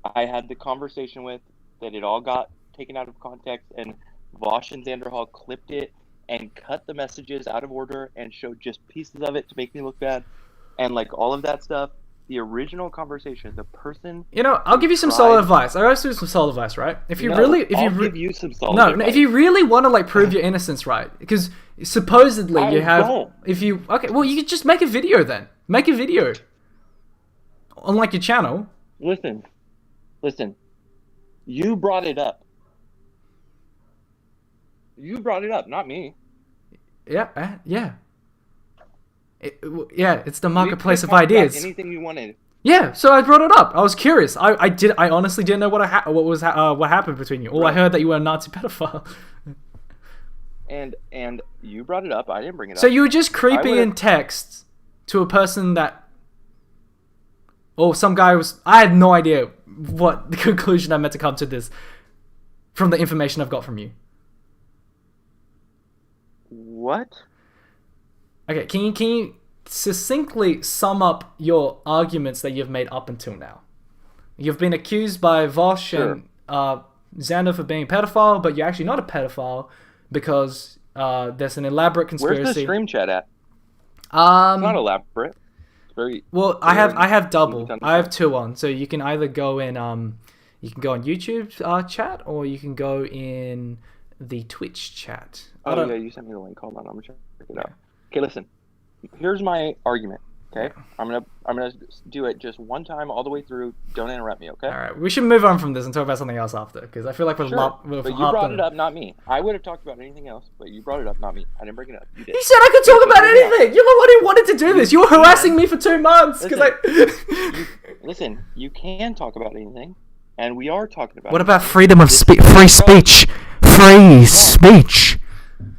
I had the conversation with, that it all got taken out of context, and Vosh and Xander clipped it and cut the messages out of order and showed just pieces of it to make me look bad, and like all of that stuff. The original conversation, the person. You know, I'll give you some solid advice. I'll give you some solid advice, right? If you give you some solid advice. If you really want to like prove your innocence, right? Because supposedly you have. Okay, well you could just make a video then. Make a video. On like your channel. Listen. You brought it up. You brought it up, not me. Yeah, yeah. It's the marketplace of ideas. Anything you wanted. Yeah, so I brought it up. I was curious. I honestly didn't know what happened between you. All I heard that you were a Nazi pedophile. And you brought it up. I didn't bring it up. So you were just creeping in text to a person that. Oh, some guy was. I had no idea what the conclusion I meant to come to this from the information I've got from you. What? Okay, can you succinctly sum up your arguments that you've made up until now? You've been accused by Vosh and Xander for being a pedophile, but you're actually not a pedophile because there's an elaborate conspiracy. Where's the stream chat at? It's not elaborate. It's very well. I have double. I have two on, so you can either go in you can go on YouTube chat, or you can go in the Twitch chat. Oh yeah, you sent me the link. Hold on, I'm gonna check it out. Okay, listen. Here's my argument. Okay, I'm gonna do it just one time all the way through. Don't interrupt me. Okay. All right. We should move on from this and talk about something else after, because I feel like we're but you brought it up, not me. I would have talked about anything else, but you brought it up, not me. I didn't bring it up. You did. He said I could talk about anything. You're the one who wanted to do this. You were harassing me for 2 months because Listen, you can talk about anything, and we are talking about. What about freedom of free speech? Free speech.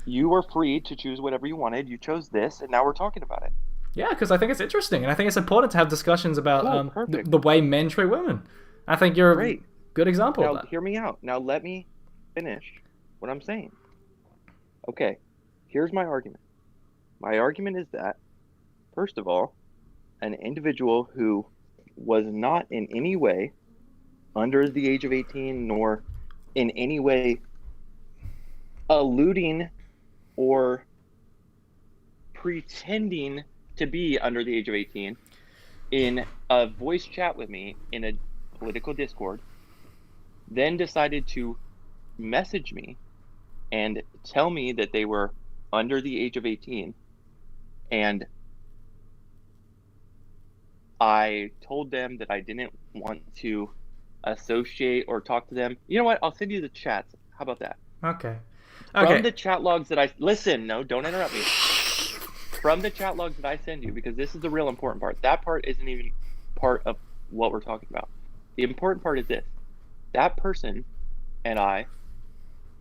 You were free to choose whatever you wanted. You chose this, and now we're talking about it. Yeah, because I think it's interesting, and I think it's important to have discussions about the way men treat women. I think you're a good example of that. Hear me out. Now let me finish what I'm saying. Okay, here's my argument. My argument is that, first of all, an individual who was not in any way under the age of 18, nor in any way alluding or pretending to be under the age of 18 in a voice chat with me in a political Discord, then decided to message me and tell me that they were under the age of 18, and I told them that I didn't want to associate or talk to them. You know what? I'll send you the chats. How about that? Okay. From the chat logs that don't interrupt me. From the chat logs that I send you, because this is the real important part. That part isn't even part of what we're talking about. The important part is this. That person and I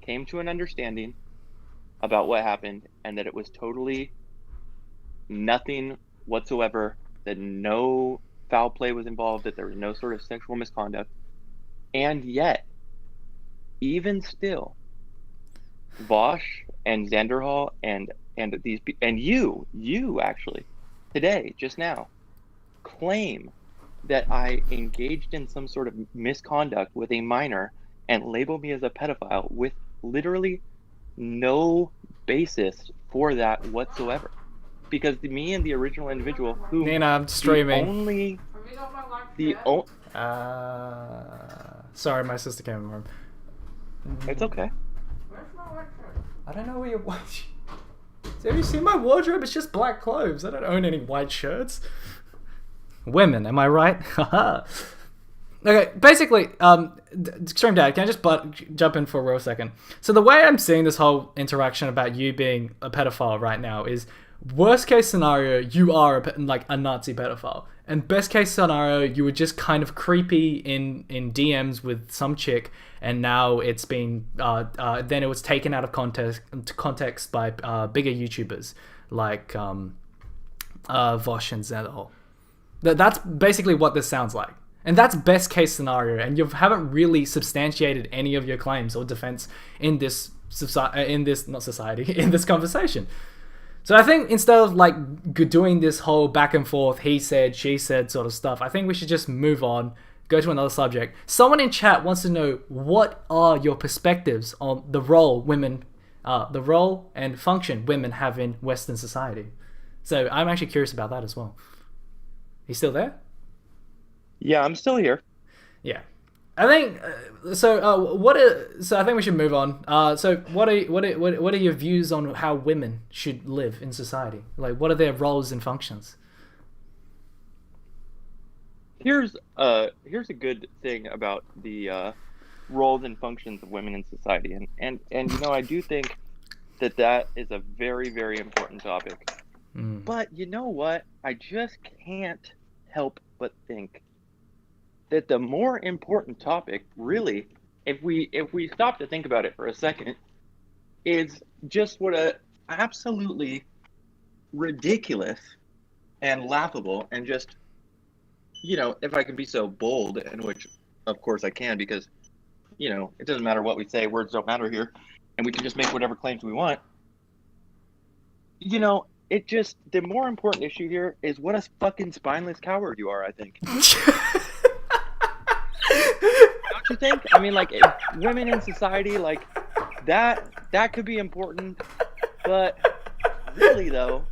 came to an understanding about what happened, and that it was totally nothing whatsoever, that no foul play was involved, that there was no sort of sexual misconduct. And yet, even still, Vosh and Xanderhall and you actually today, just now, claim that I engaged in some sort of misconduct with a minor and label me as a pedophile with literally no basis for that whatsoever. Because me and the original individual who Nina, I'm streaming. Sorry, my sister came in the room. It's okay. I don't know where your white. Have you seen my wardrobe? It's just black clothes. I don't own any white shirts. Women, am I right? Okay, basically, ExtremeDad, can I just jump in for a real second? So the way I'm seeing this whole interaction about you being a pedophile right now is, worst case scenario, you are a Nazi pedophile. And best case scenario, you were just kind of creepy in DMs with some chick, and now it's been then it was taken out of context by bigger YouTubers like Vosh and Zedel. That's basically what this sounds like. And that's best case scenario, and you haven't really substantiated any of your claims or defense in this conversation. So I think instead of doing this whole back and forth, he said, she said sort of stuff, I think we should just move on, go to another subject. Someone in chat wants to know, what are your perspectives on the role and function women have in Western society? So I'm actually curious about that as well. He's still there? Yeah, I'm still here. Yeah, I think so. So I think we should move on. So what are your views on how women should live in society? Like, what are their roles and functions? Here's a good thing about the roles and functions of women in society, and I do think that is a very, very important topic. But you know what? I just can't help but think that the more important topic, really, if we stop to think about it for a second, is just what a absolutely ridiculous and laughable, and just, if I can be so bold, and which of course I can, because it doesn't matter what we say, words don't matter here, and we can just make whatever claims we want. It just, the more important issue here is what a fucking spineless coward you are, I think. Don't you think? I mean, women in society, that could be important, but really though,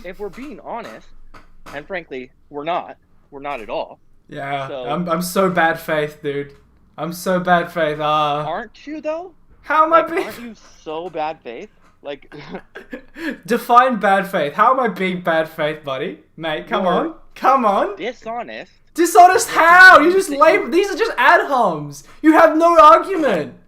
if we're being honest, and frankly, we're not at all. Yeah, so, I'm so bad faith, dude. I'm so bad faith. Aren't you though? How am I being? Aren't you so bad faith? Define bad faith. How am I being bad faith, buddy? Mate, come on. Dishonest. Dishonest how? You just label. These are just ad homs. You have no argument.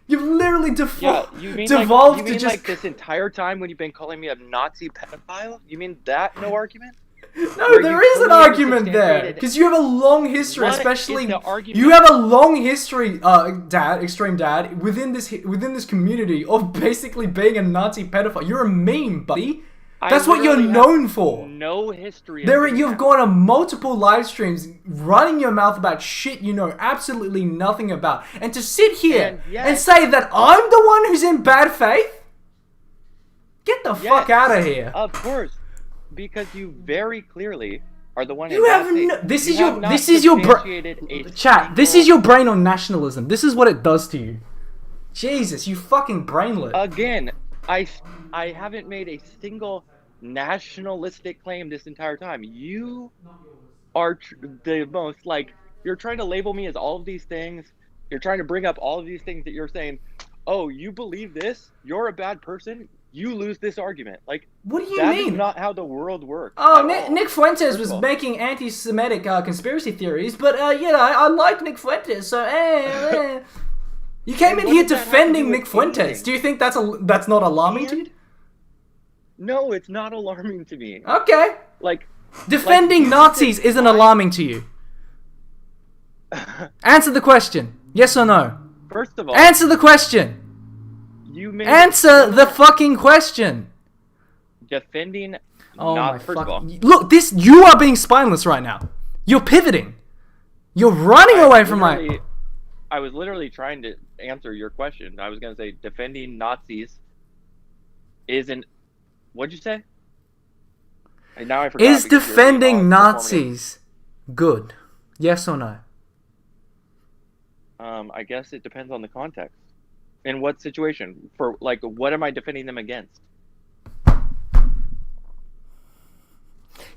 You've literally devolved to just this entire time when you've been calling me a Nazi pedophile. You mean that? No argument? No, there is an argument there, because you have a long history, especially you have a long history, ExtremeDad, within this community of basically being a Nazi pedophile. You're a meme, buddy. That's what you're known for. No history. You've gone on multiple live streams running your mouth about shit you know absolutely nothing about, and to sit here and say that I'm the one who's in bad faith? Get the fuck out of here. Of course. Because you very clearly are the one. You have this is your chat. This is your brain on nationalism. This is what it does to you. Jesus, you fucking brainless. Again, I haven't made a single nationalistic claim this entire time. You are the most you're trying to label me as all of these things. You're trying to bring up all of these things that you're saying. Oh, you believe this? You're a bad person. You lose this argument. What do you mean? That is not how the world works. Oh, Nick Fuentes was making anti-Semitic conspiracy theories, but I like Nick Fuentes, so You came in here defending Nick Fuentes. Do you think that's not alarming to you? No, it's not alarming to me. Okay. Defending Nazis isn't alarming to you. Answer the question. Yes or no? First of all, Answer the question. you made Answer the fucking question. defending. Oh not my first of fuck! all, Look, you are being spineless right now. You're pivoting. You're running away from my. I was literally trying to answer your question. I was going to say defending Nazis isn't. What'd you say? And now I forgot. Is because you're being all defending performative. Nazis good? Yes or no? I guess it depends on the context. In what situation? For like, what am I defending them against?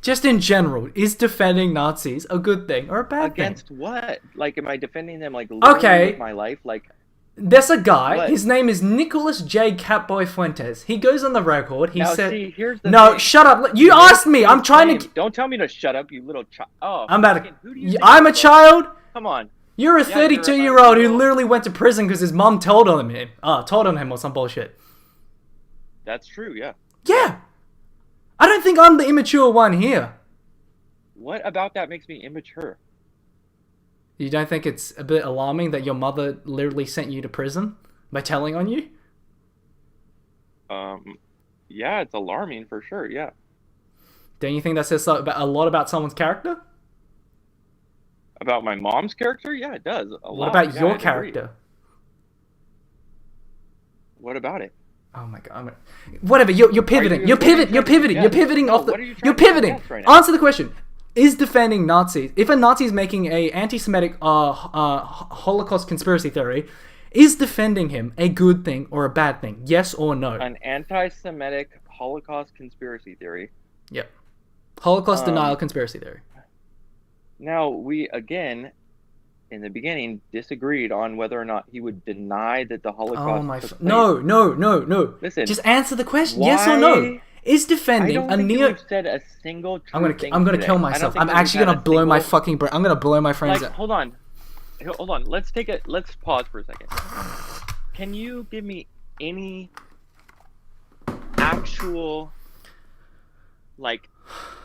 Just in general, is defending Nazis a good thing or a bad Against thing? what? Like, am I defending them like literally with my life? Like, there's a guy. What? His name is Nicholas J. Catboy Fuentes. He goes on the record. He now said, see, here's the "No, thing. shut up. You asked me. I'm trying to. Don't tell me to shut up, you little child. Oh, I'm about who do to. you think I'm you a are, bro? child. Come on. You're a Yeah, you're a 32-year-old who little- literally went to prison because his mom told on him. Told on him or some bullshit. That's true. Yeah. Yeah. I don't think I'm the immature one here. What about that makes me immature? You don't think it's a bit alarming that your mother literally sent you to prison by telling on you? Yeah, it's alarming for sure. Yeah. Don't you think that says a lot about someone's character? About my mom's character? Yeah, it does. What about your character? What about it? Oh my god! Whatever. You're pivoting. You're pivoting. You're pivoting. You're pivoting off the. You're pivoting. Answer the question. Is defending Nazis? If a Nazi is making a anti-Semitic Holocaust conspiracy theory, is defending him a good thing or a bad thing? Yes or no? An anti-Semitic Holocaust conspiracy theory. Yep. Holocaust denial conspiracy theory. Now, we, again, in the beginning, disagreed on whether or not he would deny that the Holocaust took place. No. Listen. Just answer the question. Yes or no? Is defending I don't think we've said a single true thing I'm gonna today. kill myself. I'm actually gonna blow my fucking brain. I'm gonna blow my frames out. Hold on. Let's pause for a second. Can you give me any actual, like,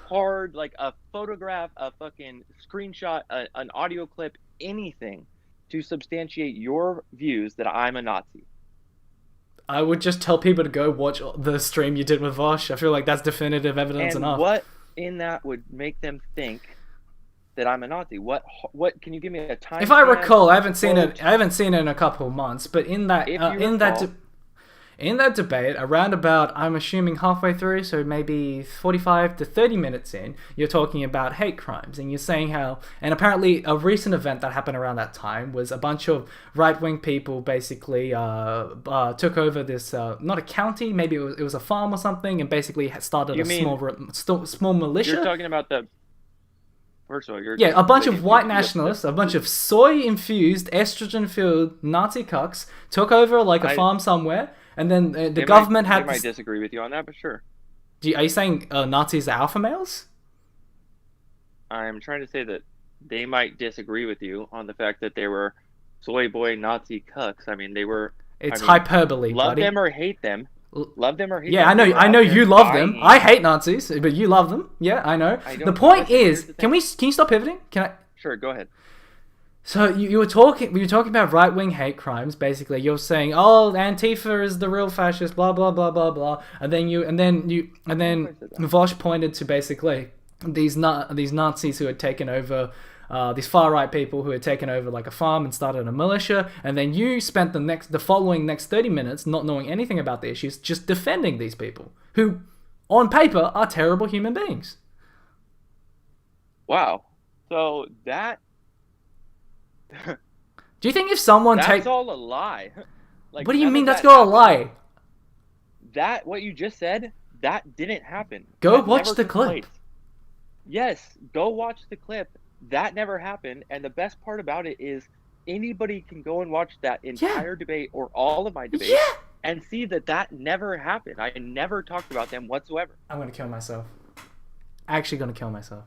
hard, like a photograph, a fucking screenshot, an audio clip, anything to substantiate your views that I'm a Nazi? I would just tell people to go watch the stream you did with Vosh. I feel like that's definitive evidence And enough. what in that would make them think that I'm a Nazi? What can you give me a time? If I recall, I haven't seen it in a couple of months, but in that in that debate, around about, I'm assuming halfway through, so maybe 45 to 30 minutes in, you're talking about hate crimes, and you're saying how, and apparently a recent event that happened around that time was a bunch of right-wing people basically took over this, not a county, maybe it was a farm or something, and basically started small militia. You're talking about the... First of all, a bunch of white nationalists, a bunch of soy-infused, estrogen-filled Nazi cucks took over like a farm somewhere, and then the government had... I might disagree with you on that, but sure. Are you saying Nazis are alpha males? I'm trying to say that they might disagree with you on the fact that they were soy boy Nazi cucks. I mean, they were... It's hyperbole, love buddy. them or hate them. Love them or hate them. Yeah, I know you love them. I hate Nazis, but you love them. Yeah, I know. The point is, can you stop pivoting? Can I? Sure, go ahead. So you were talking about right-wing hate crimes. Basically, you're saying, "Oh, Antifa is the real fascist," blah blah blah blah blah, and then Vosh pointed to basically these Nazis who had taken over. These far-right people who had taken over like a farm and started a militia, and then you spent the following 30 minutes not knowing anything about the issues, just defending these people who, on paper, are terrible human beings. Wow. So that... Do you think if someone That's all a lie. Like, what do you mean that's all a lie? That, what you just said, that didn't happen. Go watch the clip. Yes, go watch the clip. That never happened, and the best part about it is anybody can go and watch that entire debate or all of my debates and see that never happened. I never talked about them whatsoever. I'm gonna kill myself. Actually gonna kill myself.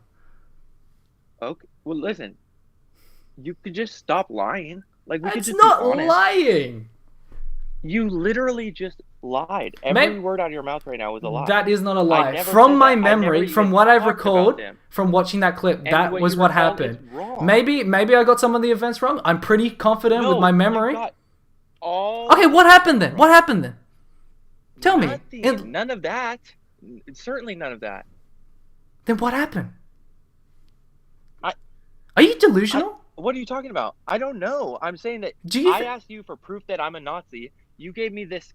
Okay, well listen, you could just stop lying. Like, we could just not be honest. lying. You literally just lied. Maybe Every word out of your mouth right now was a lie. that is not a I lie. never From said my that. I never memory, from even what I've talked about recalled, them. from watching that clip, And that what was you what recall is happened. wrong. Maybe I got some of the events wrong. I'm pretty confident with No, my you memory. got all Okay, what the happened then? events What wrong. happened then? Tell me. Nothing. None of that. Certainly none of that. Then what happened? I, Are you delusional? What are you talking about? I don't know. I'm saying that Do you? I asked you for proof that I'm a Nazi. You gave me this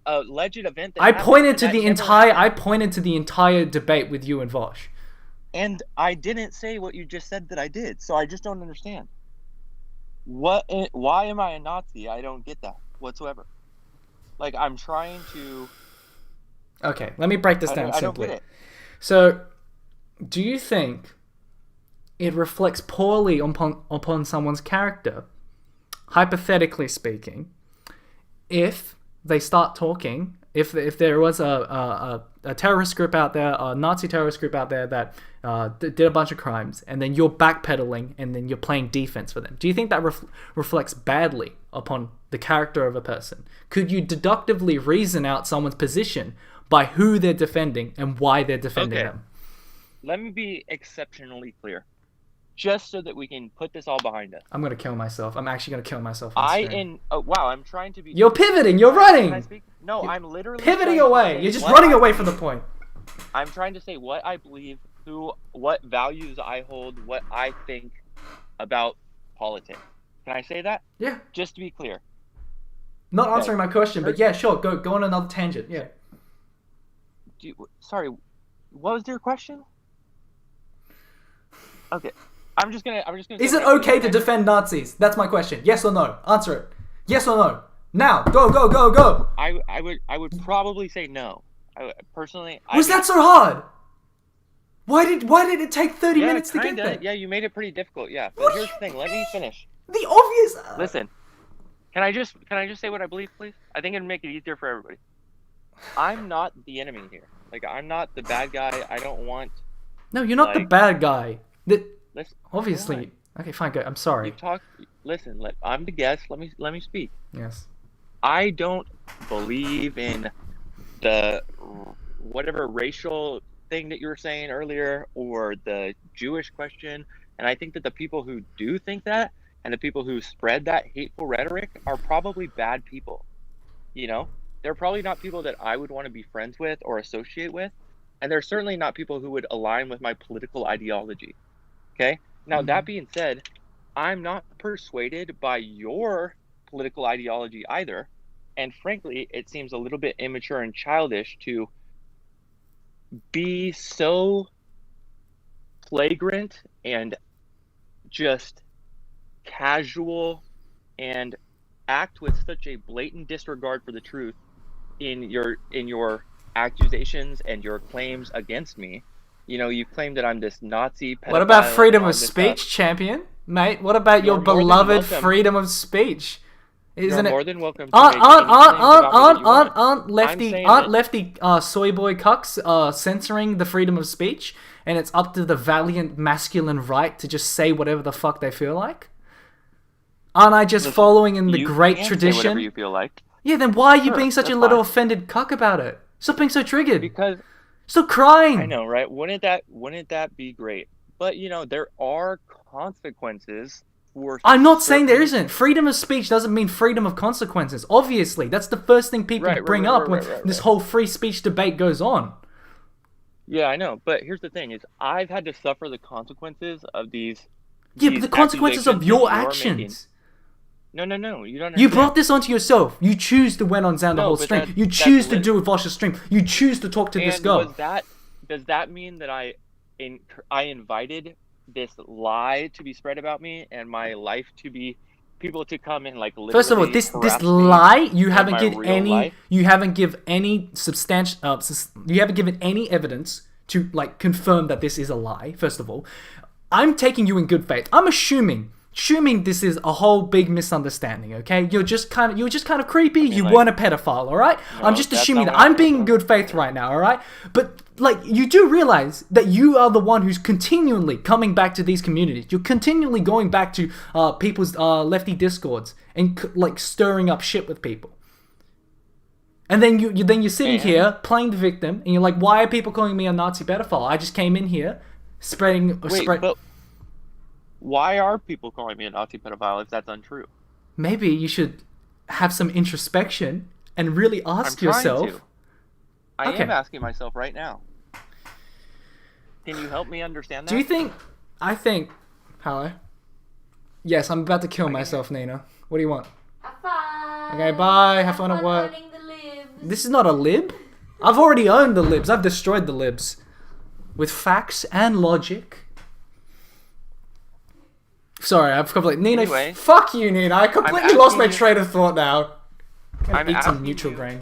alleged event that I happened, pointed and to that the never entire. I happened. pointed to the entire debate with you and Vosh. And I didn't say what you just said that I did. So I just don't understand. Why am I a Nazi? I don't get that whatsoever. Like, I'm trying to. Okay, let me break this down I don't simply. get it. So, do you think it reflects poorly upon someone's character, hypothetically speaking, if they start talking, if there was a terrorist group out there, a Nazi terrorist group out there that did a bunch of crimes, and then you're backpedaling and then you're playing defense for them? Do you think that reflects badly upon the character of a person? Could you deductively reason out someone's position by who they're defending and why they're defending them? Let me be exceptionally clear, just so that we can put this all behind us. I'm gonna kill myself. I'm actually gonna kill myself on stream. Wow, I'm trying to be. You're pivoting. You're running. Can I speak? No, I'm literally Pivoting away. You're just running away from the point. I'm trying to say what I believe, what values I hold, what I think about politics. Can I say that? Yeah. Just to be clear. Not answering my question, but yeah, sure. Go on another tangent. Yeah. Sorry, what was your question? Okay, I'm just gonna. Is it okay to defend Nazis? That's my question. Yes or no? Answer it. Yes or no? Now, go. I would probably say no. Personally. Was that so hard? Why did it take 30 minutes to get there? Yeah, you made it pretty difficult. Yeah, but here's the thing. Let me finish. The obvious. Listen, can I just say what I believe, please? I think it'd make it easier for everybody. I'm not the enemy here. Like, I'm not the bad guy. I don't want. No, you're not the bad guy. Listen, obviously. Okay, fine. Go. I'm sorry. Listen. I'm the guest. Let me speak. Yes. I don't believe in the whatever racial thing that you were saying earlier, or the Jewish question. And I think that the people who do think that, and the people who spread that hateful rhetoric, are probably bad people. You know, they're probably not people that I would want to be friends with or associate with. And they're certainly not people who would align with my political ideology. Okay? Now, that being said, I'm not persuaded by your political ideology either. And frankly, it seems a little bit immature and childish to be so flagrant and just casual and act with such a blatant disregard for the truth in your accusations and your claims against me. You know, you claim that I'm this Nazi pedophile. What about freedom of speech, champion? Mate, what about your beloved freedom of speech? Isn't You're it? more than welcome to Aren't lefty soy boy cucks censoring the freedom of speech, and it's up to the valiant masculine right to just say whatever the fuck they feel like? Aren't I just following in the great tradition? Say whatever you feel like. Yeah, then why are you being such a little offended cuck about it? Stop being so triggered. Because stop crying. I know, right? Wouldn't that be great? But you know, there are consequences. I'm not saying there isn't. Freedom of speech doesn't mean freedom of consequences. Obviously, that's the first thing people bring up when this whole free speech debate goes on. Yeah, I know. But here's the thing: is I've had to suffer the consequences of these. Yeah, but the consequences of your actions. No, you don't understand. You brought this onto yourself. You choose to went on Xanderhol's stream. You choose to do it Vosh's stream. You choose to talk to this girl. Does that mean that I invited this lie to be spread about me and my life to be people to come and like literally First of all, this lie you haven't given any substantial you haven't given any evidence to like confirm that this is a lie. First of all, I'm taking you in good faith. I'm assuming this is a whole big misunderstanding, okay? You're just kind of creepy. You weren't a pedophile, all right? No, I'm just assuming that. I'm being in good faith right now, all right? But like, you do realize that you are the one who's continually coming back to these communities. You're continually going back to people's lefty discords and like stirring up shit with people. And then you're sitting And- here playing the victim, and you're like, why are people calling me a Nazi pedophile? I just came in here spreading. Wait, but why are people calling me a Nazi pedophile if that's untrue? Maybe you should have some introspection and really ask I'm trying yourself. to. I Okay. am asking myself right now. Can you help me understand that? Do you think? I think. Hello. Yes, I'm about to kill myself, Nina. What do you want? Have fun. Okay, bye. Have fun at work. owning the libs. This is not a lib. I've already owned the libs. I've destroyed the libs with facts and logic. Sorry, I've completely. Nina, Anyway, fuck you, Nina. I completely I'm lost my asking you- train of thought now. I'm Eat some asking neutral you- grain.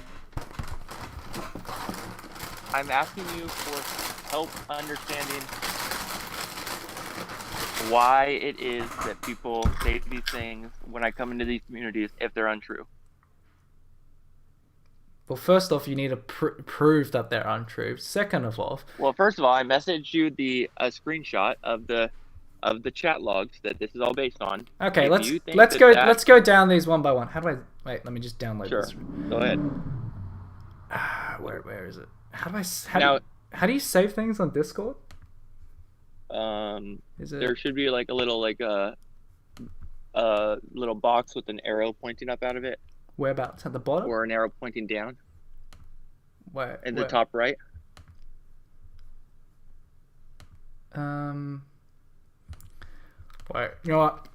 I'm asking you for help understanding why it is that people say these things when I come into these communities if they're untrue. Well, first off, you need to prove that they're untrue. Second of all, Well, first of all, I messaged you a screenshot of the chat logs that this is all based on. okay, If let's you think let's that go that- let's go down these one by one. How do I wait? Let me just download Sure. this. Go ahead. Where is it? How do you save things on Discord? Is it? There should be like a little little box with an arrow pointing up out of it, Whereabouts at the bottom? or an arrow pointing down Where? in the top right. Wait. You know what?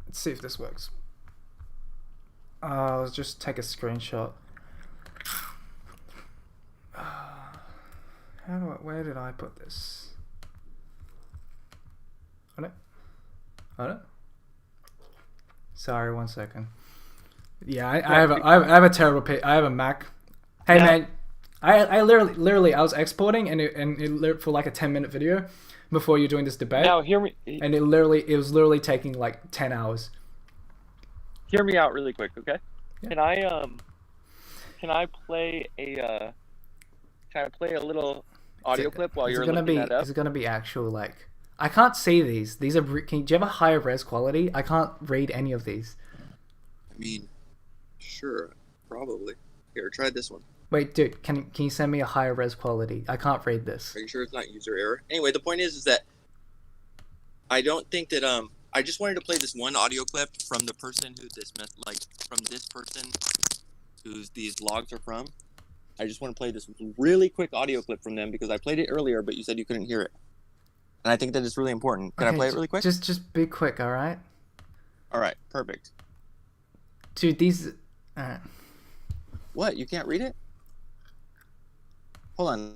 Let's see if this works. Let's just take a screenshot. Where did I put this? On it? Sorry, 1 second. Yeah, I have a terrible I have a Mac. Hey Now- man, I literally I was exporting and it for like a 10-minute video before you're doing this debate. Now hear me And it was literally taking like 10 hours. out really quick, okay? Yeah. Can I play a little audio clip while you're looking that up? Is it gonna be actual like? I can't see these. These are. Do you have a higher res quality? I can't read any of these. I mean, sure, probably. Here, try this one. Wait, dude, can you send me a higher res quality? I can't read this. Are you sure it's not user error? Anyway, the point is that I don't think that I just wanted to play this one audio clip from the person who from this person whose these logs are from. I just want to play this really quick audio clip from them because I played it earlier, but you said you couldn't hear it, and I think that it's really important. Can I play it really quick? Just be quick, all right? All right, perfect. Dude, these. Alright. What? You can't read it? Hold on.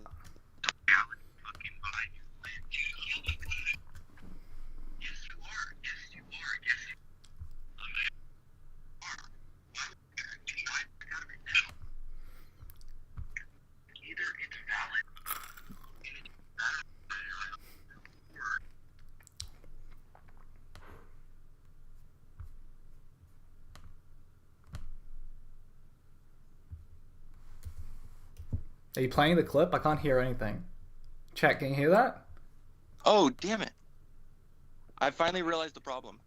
Are you playing the clip? I can't hear anything. Chat, can you hear that? Oh, damn it! I finally realized the problem.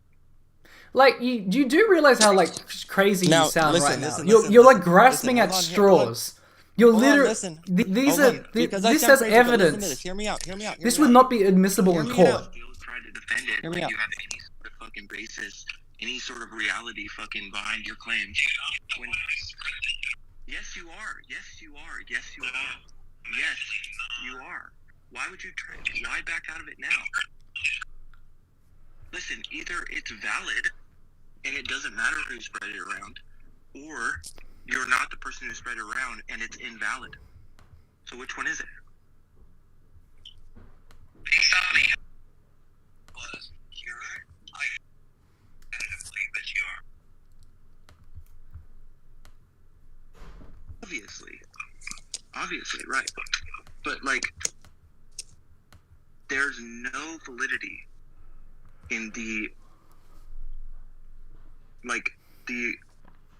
Like you do realize how like crazy Now, you sound listen, right now. listen, You're listen, you're like listen, grasping listen, at hold on, here, hold on. straws. You're Hold on, literally listen. these Hold are on, because I this sound has crazy, but listen to evidence. this. Hear me out. Hear me out. This would not be admissible Hear in me court. out. Skills trying to defend it. Hear me Like out. you have any sort of fucking basis, any sort of reality fucking behind your claims. When, yes, you are. Yes, you are. Yes, you are. Yes, you are. Why would you try? Why back out of it now? Listen, either it's valid and it doesn't matter who spread it around, or you're not the person who spread it around and it's invalid. So which one is it? Based on me. Was you're I believe that you are. Obviously, right. But like, there's no validity in the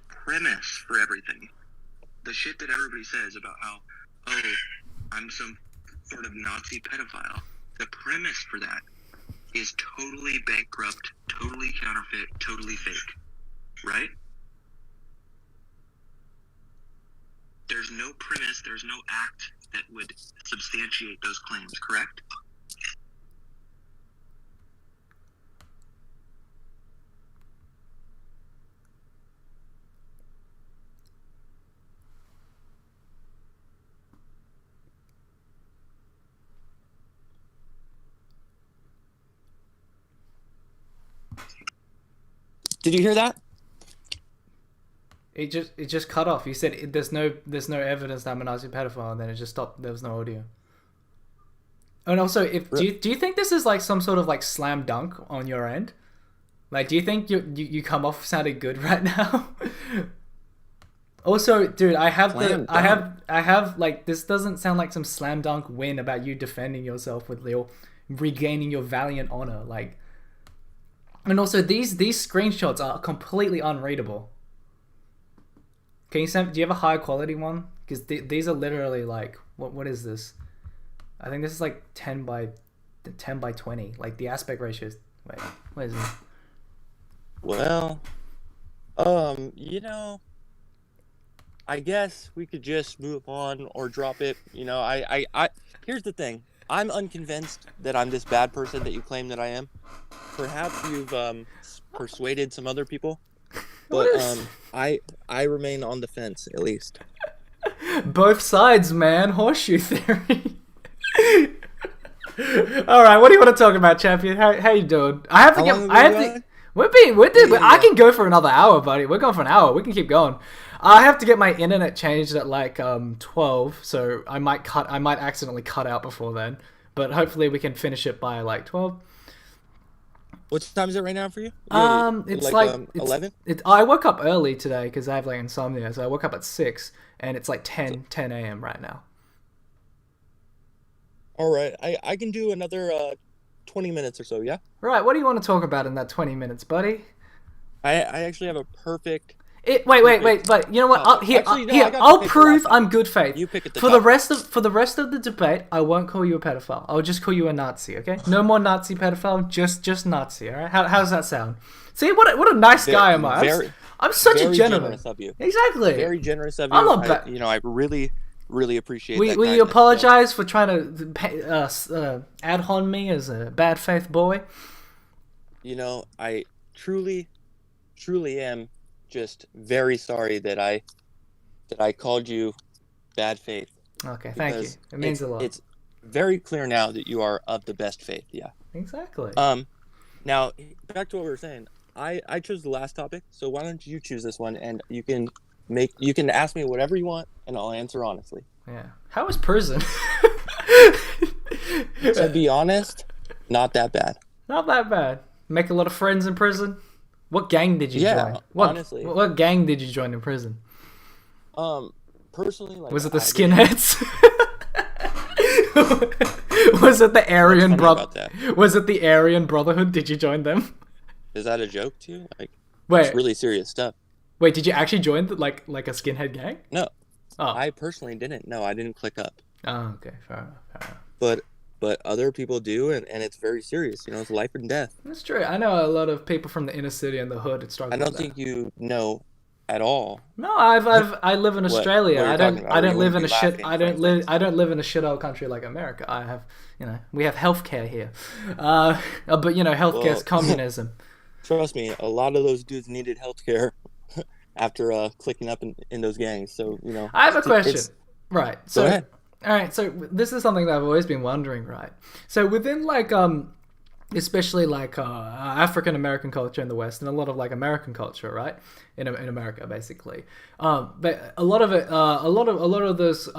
premise for everything. The shit that everybody says about how, oh, I'm some sort of Nazi pedophile. The premise for that is totally bankrupt, totally counterfeit, totally fake. Right? there's no premise, there's no act that would substantiate those claims, correct? Did you hear that? It just cut off. You said there's no evidence that I'm a Nazi pedophile, and then it just stopped. There was no audio. And also, do you think this is like some sort of like slam dunk on your end? Like, do you think you come off sounding good right now? Also, dude, I have like, this doesn't sound like some slam dunk win about you defending yourself with Leo, regaining your valiant honor. Like, and also these screenshots are completely unreadable. Can you send? Do you have a higher quality one? Because these are literally like, what is this? I think this is like 10 by 20. Like the aspect ratio is. Wait, what is this? Well, you know, I guess we could just move on or drop it. You know, I here's the thing. I'm unconvinced that I'm this bad person that you claim that I am. Perhaps you've persuaded some other people, but I remain on the fence at least. Both sides, man. Horseshoe theory. All right, what do you want to talk about, champion? How you doing? I can go for another hour, buddy. We're going for an hour. We can keep going. I have to get my internet changed at like 12, so I might accidentally cut out before then. But hopefully we can finish it by like 12. What time is it right now for you? It's like 11. I woke up early today because I have like insomnia, so I woke up at 6, and it's like 10 a.m. right now. All right, I can do another 20 minutes or so. Yeah. Right. What do you want to talk about in that 20 minutes, buddy? I actually have a perfect. Wait. But you know what? I'll prove I'm good faith. You pick it for the rest of the debate. I won't call you a pedophile. I'll just call you a Nazi. Okay? No more Nazi pedophile. Just Nazi. All right? How's that sound? See what a nice guy am I? I'm such a gentleman. Generous of you. Exactly. Very generous of you. I'm not bad. I really appreciate that. Will you apologize for trying to ad hon me as a bad faith boy? You know, I truly am just very sorry that I called you bad faith. Okay, thank you. It means a lot. It's very clear now that you are of the best faith. Yeah. Exactly. Now back to what we were saying. I chose the last topic, so why don't you choose this one, and you can ask me whatever you want, and I'll answer honestly. Yeah. How was prison? To be honest, not that bad. Not that bad. Make a lot of friends in prison? What gang did you join? Honestly. What gang did you join in prison? Personally, like, was it the skinheads? Was it the Aryan Was it the Aryan Brotherhood? Did you join them? Is that a joke to you? Like, wait, it's really serious stuff. Wait, did you actually join like a skinhead gang? No. Oh. I personally didn't. No, I didn't click up. Oh, okay, fair enough. But other people do, and it's very serious. You know, it's life and death. That's true. I know a lot of people from the inner city and the hood that struggle. I don't think you know at all. No, I live in Australia. I don't live in a shithole country like America. I have, we have healthcare here. But healthcare's communism. Trust me, a lot of those dudes needed healthcare after clicking up in those gangs. So, I have a question. Right. So go ahead. All right, so this is something that I've always been wondering, right? So within especially African American culture in the West and a lot of American culture, right? In America, basically. But a lot of it, a lot of those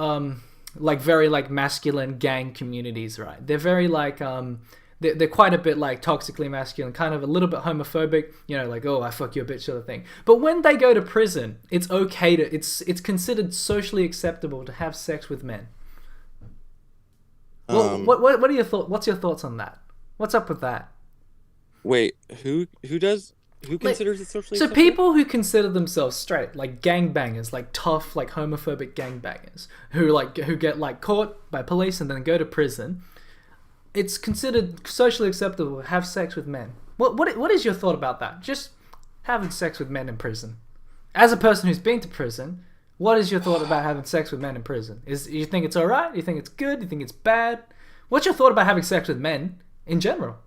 very masculine gang communities, right? They're very they're quite a bit toxically masculine, kind of a little bit homophobic, oh, I fuck you a bitch sort of thing. But when they go to prison, it's okay it's considered socially acceptable to have sex with men. Well, what are your thoughts? What's your thoughts on that? What's up with that? Wait, who considers it socially so acceptable? People who consider themselves straight, like gangbangers, tough, homophobic gangbangers, who get caught by police and then go to prison. It's considered socially acceptable to have sex with men. What is your thought about that? Just having sex with men in prison. As a person who's been to prison, What is your thought about having sex with men in prison? You think it's alright? You think it's good? You think it's bad? What's your thought about having sex with men in general?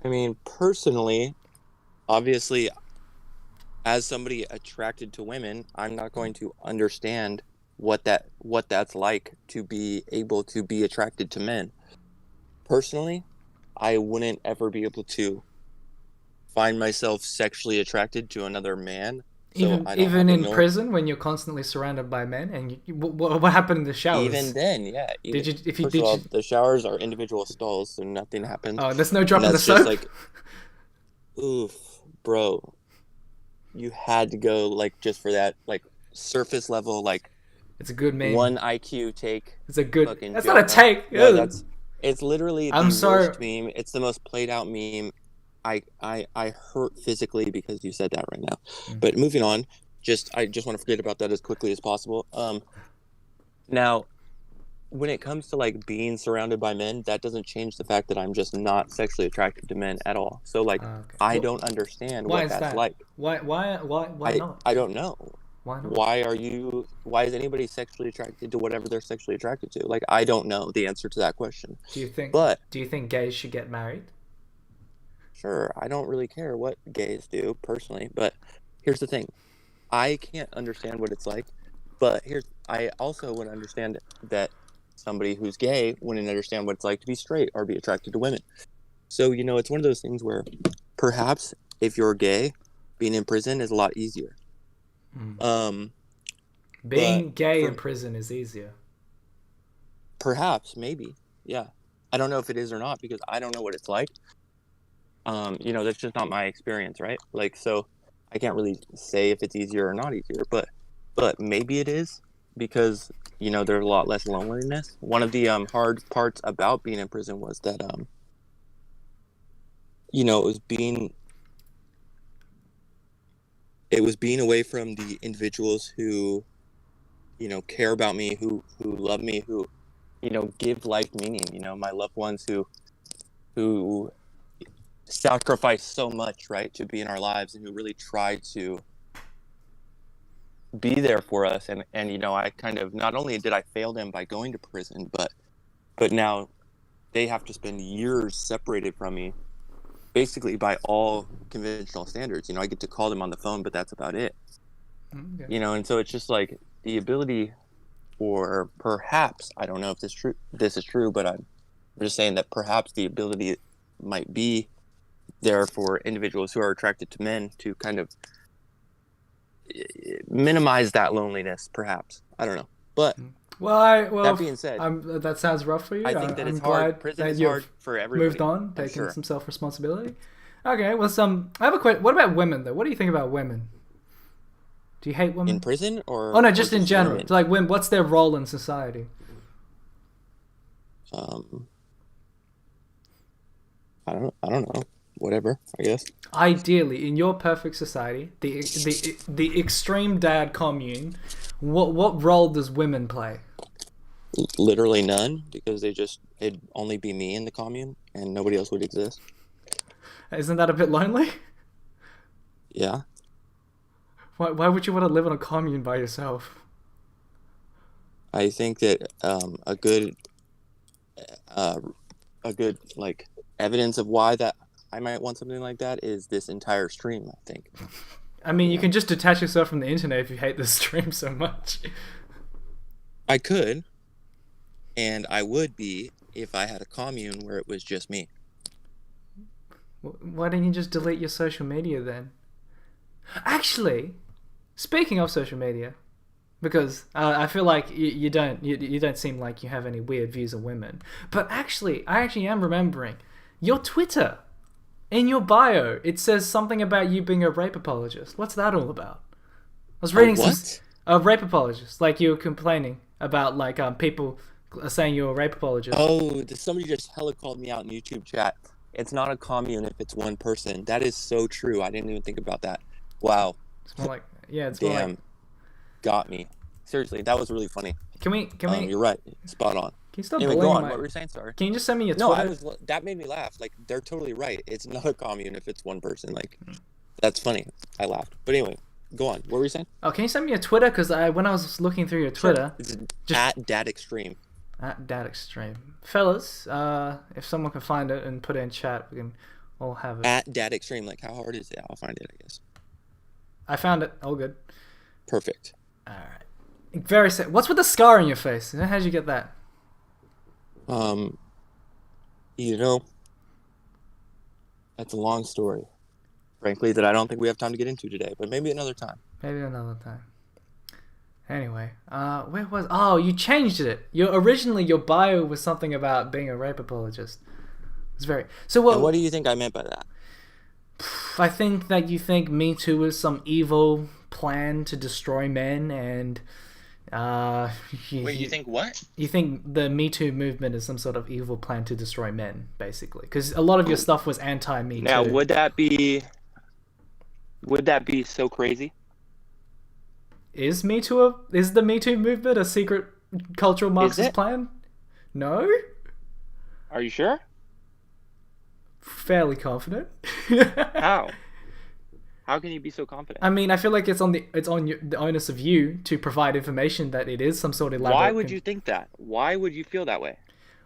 I mean, personally, obviously, as somebody attracted to women, I'm not going to understand what that's like to be able to be attracted to men. Personally, I wouldn't ever be able to find myself sexually attracted to another man. So Even in prison, when you're constantly surrounded by men, and what happened in the showers? Even then, yeah. First of all, the showers are individual stalls, so nothing happens. Oh, there's no drop in the soap. Just like, oof, bro. You had to go like just for that, like surface level, like. It's a good meme. 1 IQ take. It's a good. That's not a take. No, it's literally the worst meme. It's the most played out meme. I hurt physically because you said that right now. But moving on, I just want to forget about that as quickly as possible. Now, when it comes to like being surrounded by men, that doesn't change the fact that I'm just not sexually attracted to men at all. So like, I don't understand what that's like. Why not? I don't know. Why not? Why is anybody sexually attracted to whatever they're sexually attracted to? Like, I don't know the answer to that question. Do you think gays should get married? Sure, I don't really care what gays do personally, but here's the thing. I can't understand what it's like, but I also would understand that somebody who's gay wouldn't understand what it's like to be straight or be attracted to women. So, it's one of those things where perhaps if you're gay, being in prison is a lot easier. Being gay in prison is easier. Perhaps, maybe, yeah. I don't know if it is or not because I don't know what it's like. That's just not my experience, right? Like, so I can't really say if it's easier or not easier, but maybe it is because, there's a lot less loneliness. One of the hard parts about being in prison was that, it was being away from the individuals who, care about me, who love me, who, give life meaning, my loved ones who sacrifice so much, right, to be in our lives and who really try to be there for us. And I kind of, not only did I fail them by going to prison, but now they have to spend years separated from me, basically by all conventional standards. I get to call them on the phone, but that's about it. Okay. And so it's just like the ability for perhaps, I don't know if this is true, but I'm just saying that perhaps the ability might be there for individuals who are attracted to men to kind of minimize that loneliness, perhaps. I don't know. But that being said, that sounds rough for you. I think that it's hard. Prison is hard for everybody. Moved on, taking some self-responsibility. Okay, well, I have a question. What about women, though? What do you think about women? Do you hate women in prison, or? Oh no, just in general. Like, what's their role in society? I don't know. Whatever, I guess. Ideally, in your perfect society, the ExtremeDad commune, what role does women play? Literally none, because it'd only be me in the commune, and nobody else would exist. Isn't that a bit lonely? Yeah. Why would you want to live in a commune by yourself? I think that a good like evidence of why that I might want something like that is this entire stream, I think. I mean, you can just detach yourself from the internet if you hate this stream so much. I could, and I would be if I had a commune where it was just me. Why don't you just delete your social media then? Actually, speaking of social media, because I feel like you don't seem like you have any weird views of women, but I actually am remembering your Twitter. In your bio, it says something about you being a rape apologist. What's that all about? I was reading a rape apologist, like you were complaining about like people saying you're a rape apologist. Oh, somebody just hella called me out in YouTube chat. It's not a commune if it's one person. That is so true. I didn't even think about that. Wow. It's more like, it's damn, more like... got me. Seriously, that was really funny. Can we? You're right. Spot on. Can you stop anyway, go on. What were you saying? Sorry. Can you just send me your Twitter? No, that made me laugh. Like, they're totally right. It's not a commune if it's one person. Like, that's funny. I laughed. But anyway, Go on. What were you saying? Oh, can you send me a Twitter? Because when I was looking through your Twitter, It's just at Dad Extreme. at Dad Extreme, fellas, if someone can find it and put it in chat, we can all have it. At Dad Extreme. Like, how hard is it? I'll find it, I guess. I found it. All good. Perfect. All right. Very sick. What's with the scar on your face? How'd you get that? You know, that's a long story. Frankly, that I don't think we have time to get into today, but maybe another time. Maybe another time. Anyway, where was? Oh, you changed it. Originally your bio was something about being a rape apologist. It's very so. And what do you think I meant by that? I think that you think Me Too is some evil plan to destroy men, and Wait, you think what? you think the Me Too movement is some sort of evil plan to destroy men, basically, because a lot of your stuff was anti-Me Too. Now, would that be so crazy? Is the Me Too movement a secret cultural Marxist it? plan? No? Are you sure? Fairly confident. How? How can you be so confident? I mean, I feel like it's on the onus of you to provide information that it is some sort of elaborate. Why would you think that? Why would you feel that way?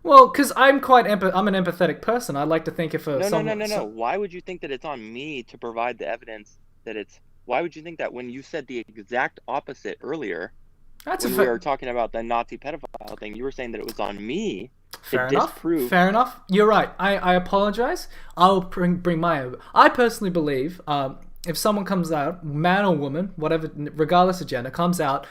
Well, because I'm an empathetic person. I'd like to think if No. Why would you think that it's on me to provide the evidence that it's? Why would you think that when you said the exact opposite earlier? That's when we were talking about the Nazi pedophile thing, you were saying that it was on me Fair to enough. disprove. Fair enough. You're right. I apologize. I'll bring my. I personally believe if someone comes out, man or woman, whatever, regardless of gender, comes out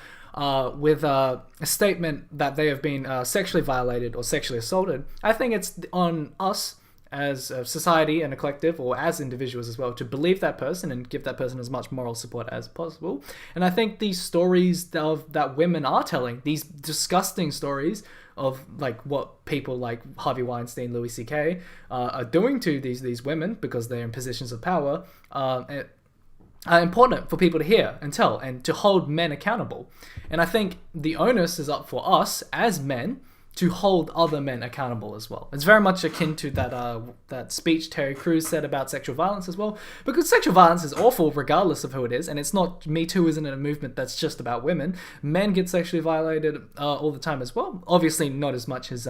with a statement that they have been sexually violated or sexually assaulted, I think it's on us as a society and a collective, or as individuals as well, to believe that person and give that person as much moral support as possible. And I think these stories that women are telling, these disgusting stories of like what people like Harvey Weinstein, Louis C.K. Are doing to these women because they're in positions of power, are important for people to hear and tell and to hold men accountable. And I think the onus is up for us as men to hold other men accountable as well. It's very much akin to that speech Terry Crews said about sexual violence as well, because sexual violence is awful regardless of who it is, and it's not, Me Too isn't a movement that's just about women. Men get sexually violated all the time as well. Obviously not as much as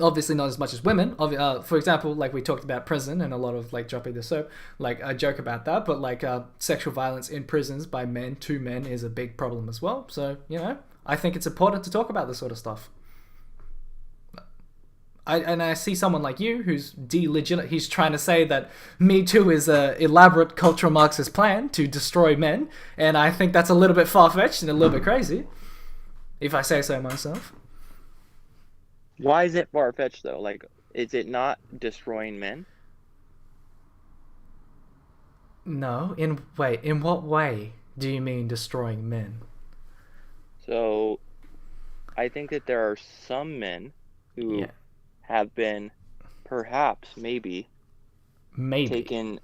obviously not as much as women. For example, like we talked about prison and a lot of like dropping the soap, like a joke about that, but like sexual violence in prisons by men to men is a big problem as well. So, I think it's important to talk about this sort of stuff. I see someone like you who's he's trying to say that Me Too is a elaborate cultural Marxist plan to destroy men, and I think that's a little bit far-fetched and a little bit crazy, if I say so myself. Why is it far-fetched though? Like, is it not destroying men? No. In what way do you mean destroying men? So, I think that there are some men who have been, perhaps, maybe. Taken.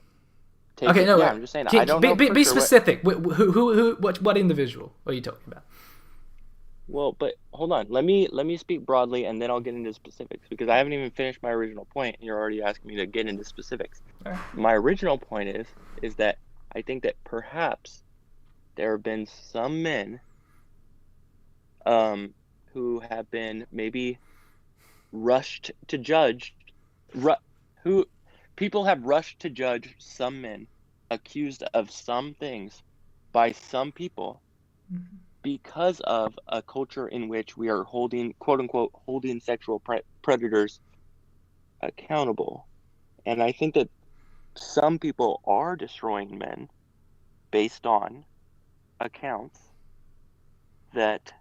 Okay, no. Yeah, I'm just saying. I don't know. Be specific. What individual are you talking about? Well, but hold on. Let me speak broadly, and then I'll get into specifics, because I haven't even finished my original point, and you're already asking me to get into specifics. Right. My original point is that I think that perhaps there have been some men who have been maybe rushed to judge, who people have rushed to judge some men accused of some things by some people. Mm-hmm. Because of a culture in which we are holding, quote unquote, holding sexual predators accountable. And I think that some people are destroying men based on accounts that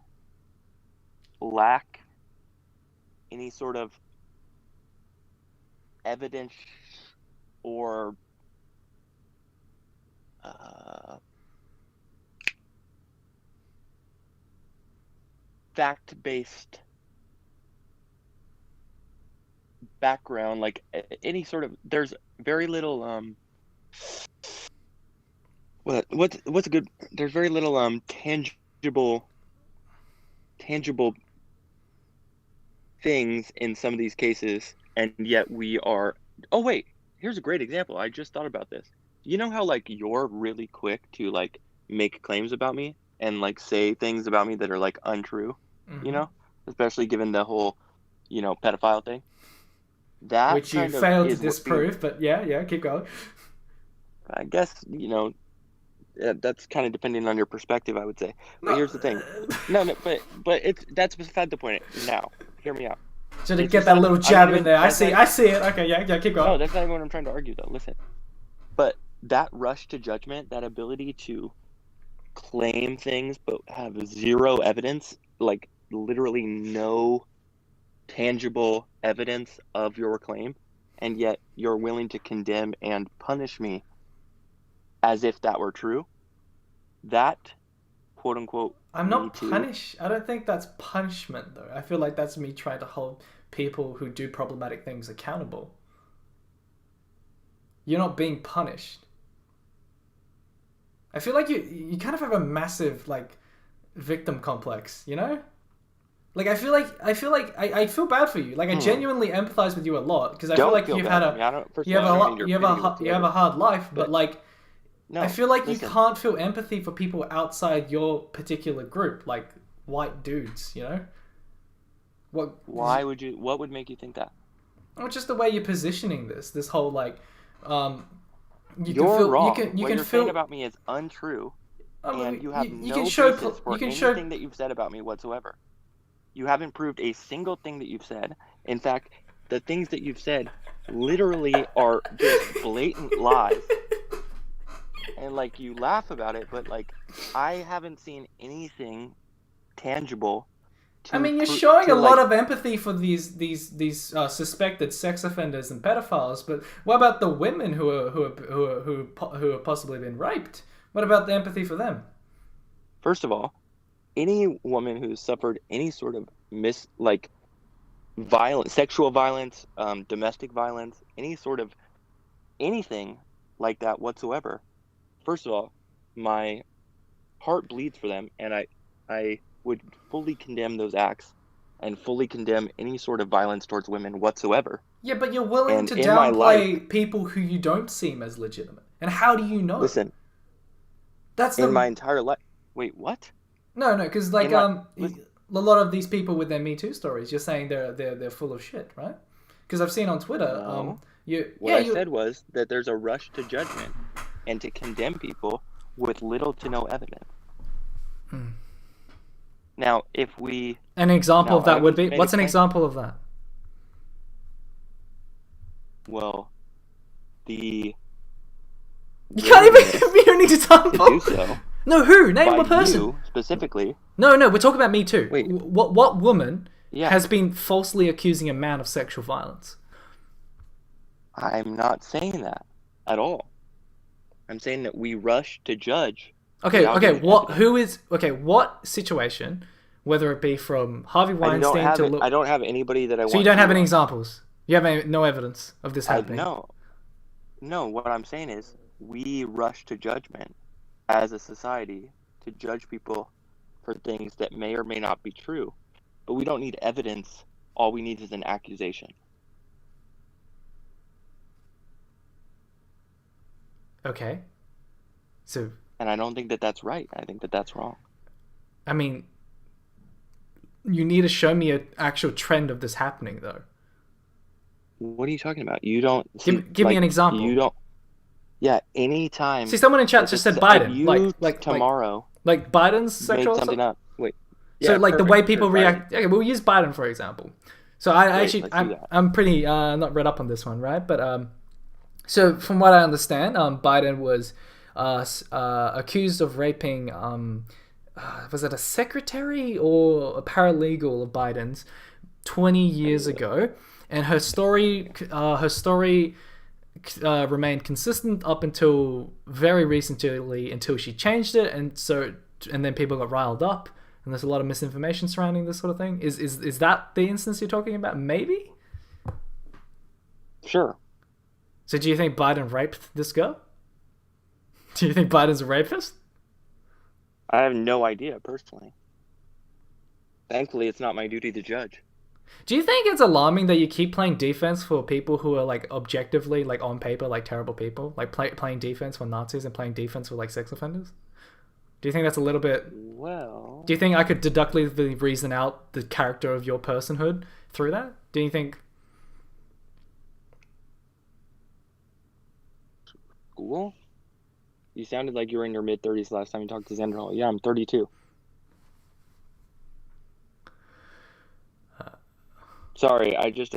lack any sort of evidence or fact-based background, like any sort of, there's very little what's a good, there's very little tangible things in some of these cases, and yet we are, oh wait, here's a great example. I just thought about this. you know how like you're really quick to like make claims about me and like say things about me that are like untrue, you know, especially given the whole, pedophile thing. That Which you kind of failed to is what disprove, but yeah, keep going. I guess, that's kind of depending on your perspective, I would say. But No, here's the thing. No, but that's beside the point. Now, hear me out. should It's get that beside- little I'm not jab in even- there. I that's see not- it. Okay, yeah, keep No, going. that's not even what I'm trying to argue, though. Listen. But that rush to judgment, that ability to claim things but have zero evidence, like literally no tangible evidence of your claim, and yet you're willing to condemn and punish me as if that were true, that, quote unquote, I'm Me not Too. punished. I don't think that's punishment, though. I feel like that's me trying to hold people who do problematic things accountable. You're not being punished. I feel like you kind of have a massive like victim complex, you know? Like I feel bad for you. Like I genuinely empathize with you a lot because I feel like you've had you have a hard life, but like No, I feel like listen. you can't feel empathy for people outside your particular group, like white dudes, you know? What would make you think that? Well, just the way you're positioning this whole like You're wrong. You What can you're feel saying about me is untrue, and you have no can show basis for you can anything show that you've said about me whatsoever. You haven't proved a single thing that you've said. In fact, the things that you've said literally are just blatant lies. And like you laugh about it, but like I haven't seen anything tangible. I mean, you're showing a lot of empathy for these suspected sex offenders and pedophiles, but what about the women who have possibly been raped? What about the empathy for them? First of all, any woman who's suffered any sort of violence, sexual violence, domestic violence, any sort of anything like that whatsoever. First of all, my heart bleeds for them, and I would fully condemn those acts and fully condemn any sort of violence towards women whatsoever. Yeah, but you're willing to in my downplay people who you don't seem as legitimate. And how do you know? Listen, that's in my entire life. Wait, what? No, because like a lot of these people with their Me Too stories, you're saying they're full of shit, right? Because I've seen on Twitter, No. I said was that there's a rush to judgment and to condemn people with little to no evidence. Now, if we... An example of that would be... made What's a an claim. example of that? Well, the... You can't even give me an example! To do so No, who? Name by one person. you, specifically... No, we're talking about Me Too. Wait. What woman Yeah. has been falsely accusing a man of sexual violence? I'm not saying that at all. I'm saying that we rush to judge. Okay, without giving evidence. What situation, whether it be from Harvey I don't Weinstein have I don't have anybody that I want. So you don't have any to, examples? You have no evidence of this happening? No, what I'm saying is we rush to judgment as a society to judge people for things that may or may not be true. But we don't need evidence. All we need is an accusation. Okay. So... And I don't think that that's right. I think that that's wrong. I mean, you need to show me an actual trend of this happening, though. What are you talking about? You don't... Give me an example. You don't... Yeah, anytime... See, someone in chat just said Biden. Tomorrow... Like Biden's made sexual... something up. Wait. So, Yeah, like, perfect. the way people Biden. react... Okay, we'll use Biden, for example. So, I'm pretty not read up on this one, right? But, so, from what I understand, Biden was... accused of raping was it a secretary or a paralegal of Biden's 20 years ago, and her story remained consistent up until very recently, until she changed it, and then people got riled up, and there's a lot of misinformation surrounding this sort of thing. Is that the instance you're talking about? Maybe. Sure. So do you think Biden raped this girl? Do you think Biden's a rapist? I have no idea, personally. Thankfully, it's not my duty to judge. Do you think it's alarming that you keep playing defense for people who are like objectively, like on paper, like terrible people, like playing defense for Nazis and playing defense for like sex offenders? Do you think that's a little bit? Well, Do you think I could deductively reason out the character of your personhood through that? Do you think? school? You sounded like you were in your mid-30s last time you talked to Xander Hall. Yeah, I'm 32. Sorry, I just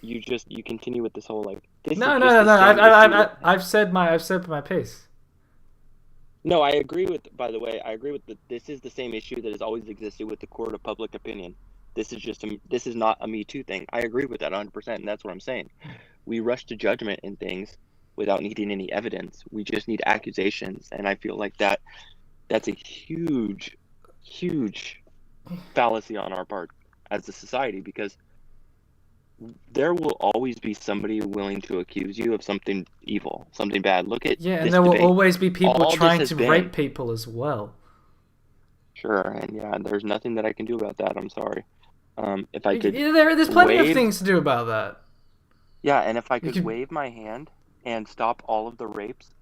you continue with this whole like this No, is no, just no, the no. same issue. I've said my piece. No, I agree with. By the way, I agree with this is the same issue that has always existed with the court of public opinion. This is not a Me Too thing. I agree with that 100%, and that's what I'm saying. We rush to judgment in things without needing any evidence. We just need accusations, and I feel like that's a huge fallacy on our part as a society, because there will always be somebody willing to accuse you of something evil, something bad. Look at Yeah, and this there will debate. always be people All this trying has to been- rape people as well. Sure, and yeah, there's nothing that I can do about that. I'm sorry. If I could, Yeah, there's plenty of wave- things to do about that. yeah, and if I could could- wave my hand and stop all of the rapes,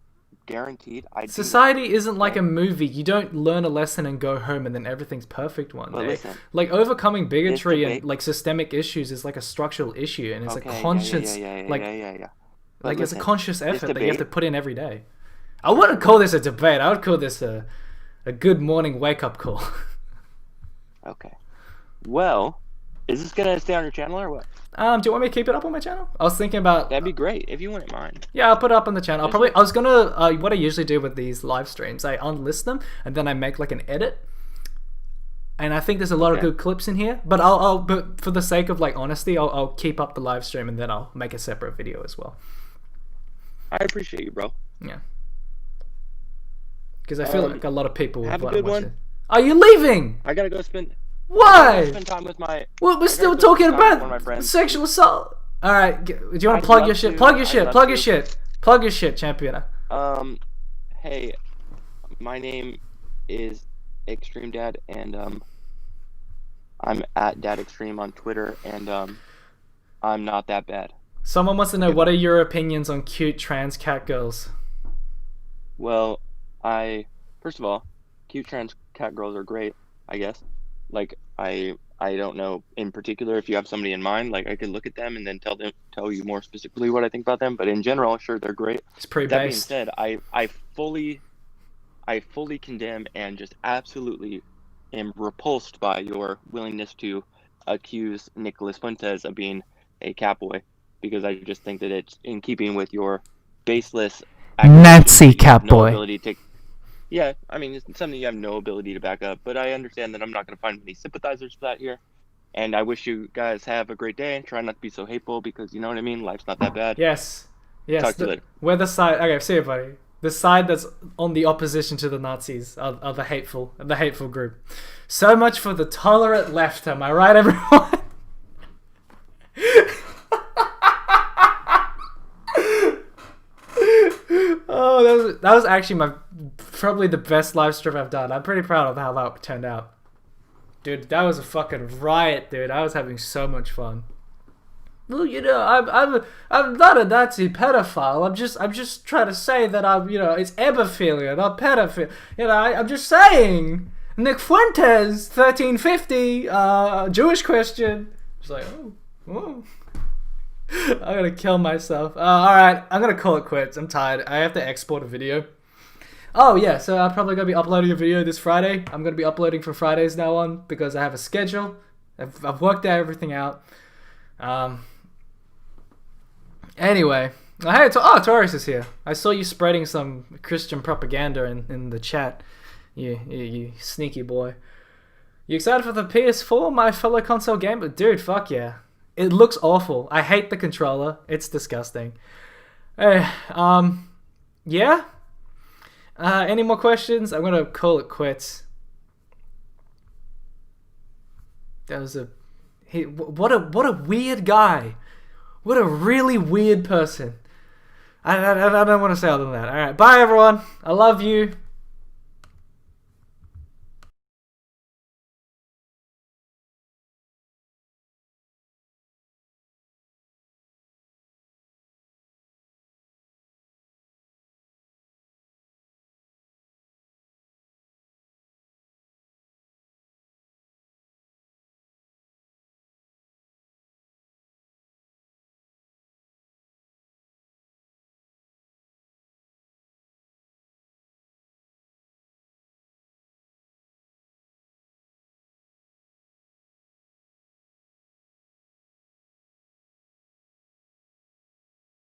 guaranteed, I'd do that. Society isn't like Okay. a movie. You don't learn a lesson and go home and then everything's perfect one But day. listen, Like overcoming bigotry debate- and like systemic issues is like a structural issue, and it's okay, a conscious yeah. like But like it's a listen, conscious this effort that you have to debate- put in every day. I wouldn't call this a debate. I would call this a good morning wake up call. Okay. Well, is this gonna stay on your channel or what? Do you want me to keep it up on my channel? I was thinking about. That'd be great if you wouldn't mind. Yeah, I'll put it up on the channel. Yes, I was gonna. What I usually do with these live streams, I unlist them and then I make like an edit. And I think there's a lot of Okay. good clips in here. But but for the sake of like honesty, I'll keep up the live stream and then I'll make a separate video as well. I appreciate you, bro. Yeah. Because I feel like a lot of people would have a want to good watch one. it. Are you leaving? I gotta go spend Why? time with my. Well, we're I still gotta go talking spend time with one of my about friends. sexual assault. All right, do you want I'd to plug your love shit? to. Plug your I'd shit. love Plug your to. shit. Plug your shit, champion. Hey, my name is ExtremeDad, and I'm at Dad Extreme on Twitter, and I'm not that bad. Someone wants to know, what are your opinions on cute trans cat girls? Well, first of all, cute trans cat girls are great, I guess. Like, I don't know in particular if you have somebody in mind. Like, I could look at them and then tell you more specifically what I think about them. But in general, sure, they're great. It's pretty That being based. said, I fully condemn and just absolutely am repulsed by your willingness to accuse Nicholas Fuentes of being a catboy, because I just think that it's in keeping with your baseless Nazi accusations. You have no catboy. ability to. Yeah, I mean, it's something you have no ability to back up, but I understand that I'm not going to find many sympathizers for that here. And I wish you guys have a great day and try not to be so hateful, because you know what I mean? Life's not that bad. Yes. Yes. Talk to you later. We're the side. Okay, see you, buddy. The side that's on the opposition to the Nazis are the hateful group. So much for the tolerant left. Am I right, everyone? Oh, that was actually probably the best live stream I've done. I'm pretty proud of how that turned out. Dude, that was a fucking riot, dude. I was having so much fun. Well, you know, I'm not a Nazi pedophile. I'm just trying to say that it's ebophilia, not pedophilia. You know, I'm just saying. Nick Fuentes, 1350, Jewish Christian. Just like, oh. I'm gonna kill myself. Alright, I'm gonna call it quits. I'm tired. I have to export a video. Oh yeah, so I'm probably gonna be uploading a video this Friday. I'm gonna be uploading for Fridays now on, because I have a schedule. I've worked everything out. Anyway, hey, Taurus is here. I saw you spreading some Christian propaganda in the chat. You sneaky boy. You excited for the PS4, my fellow console gamer? Dude, fuck yeah. It looks awful. I hate the controller. It's disgusting. Yeah. Any more questions? I'm gonna call it quits. That was what a weird guy. What a really weird person. I don't want to say other than that. Alright, bye everyone. I love you.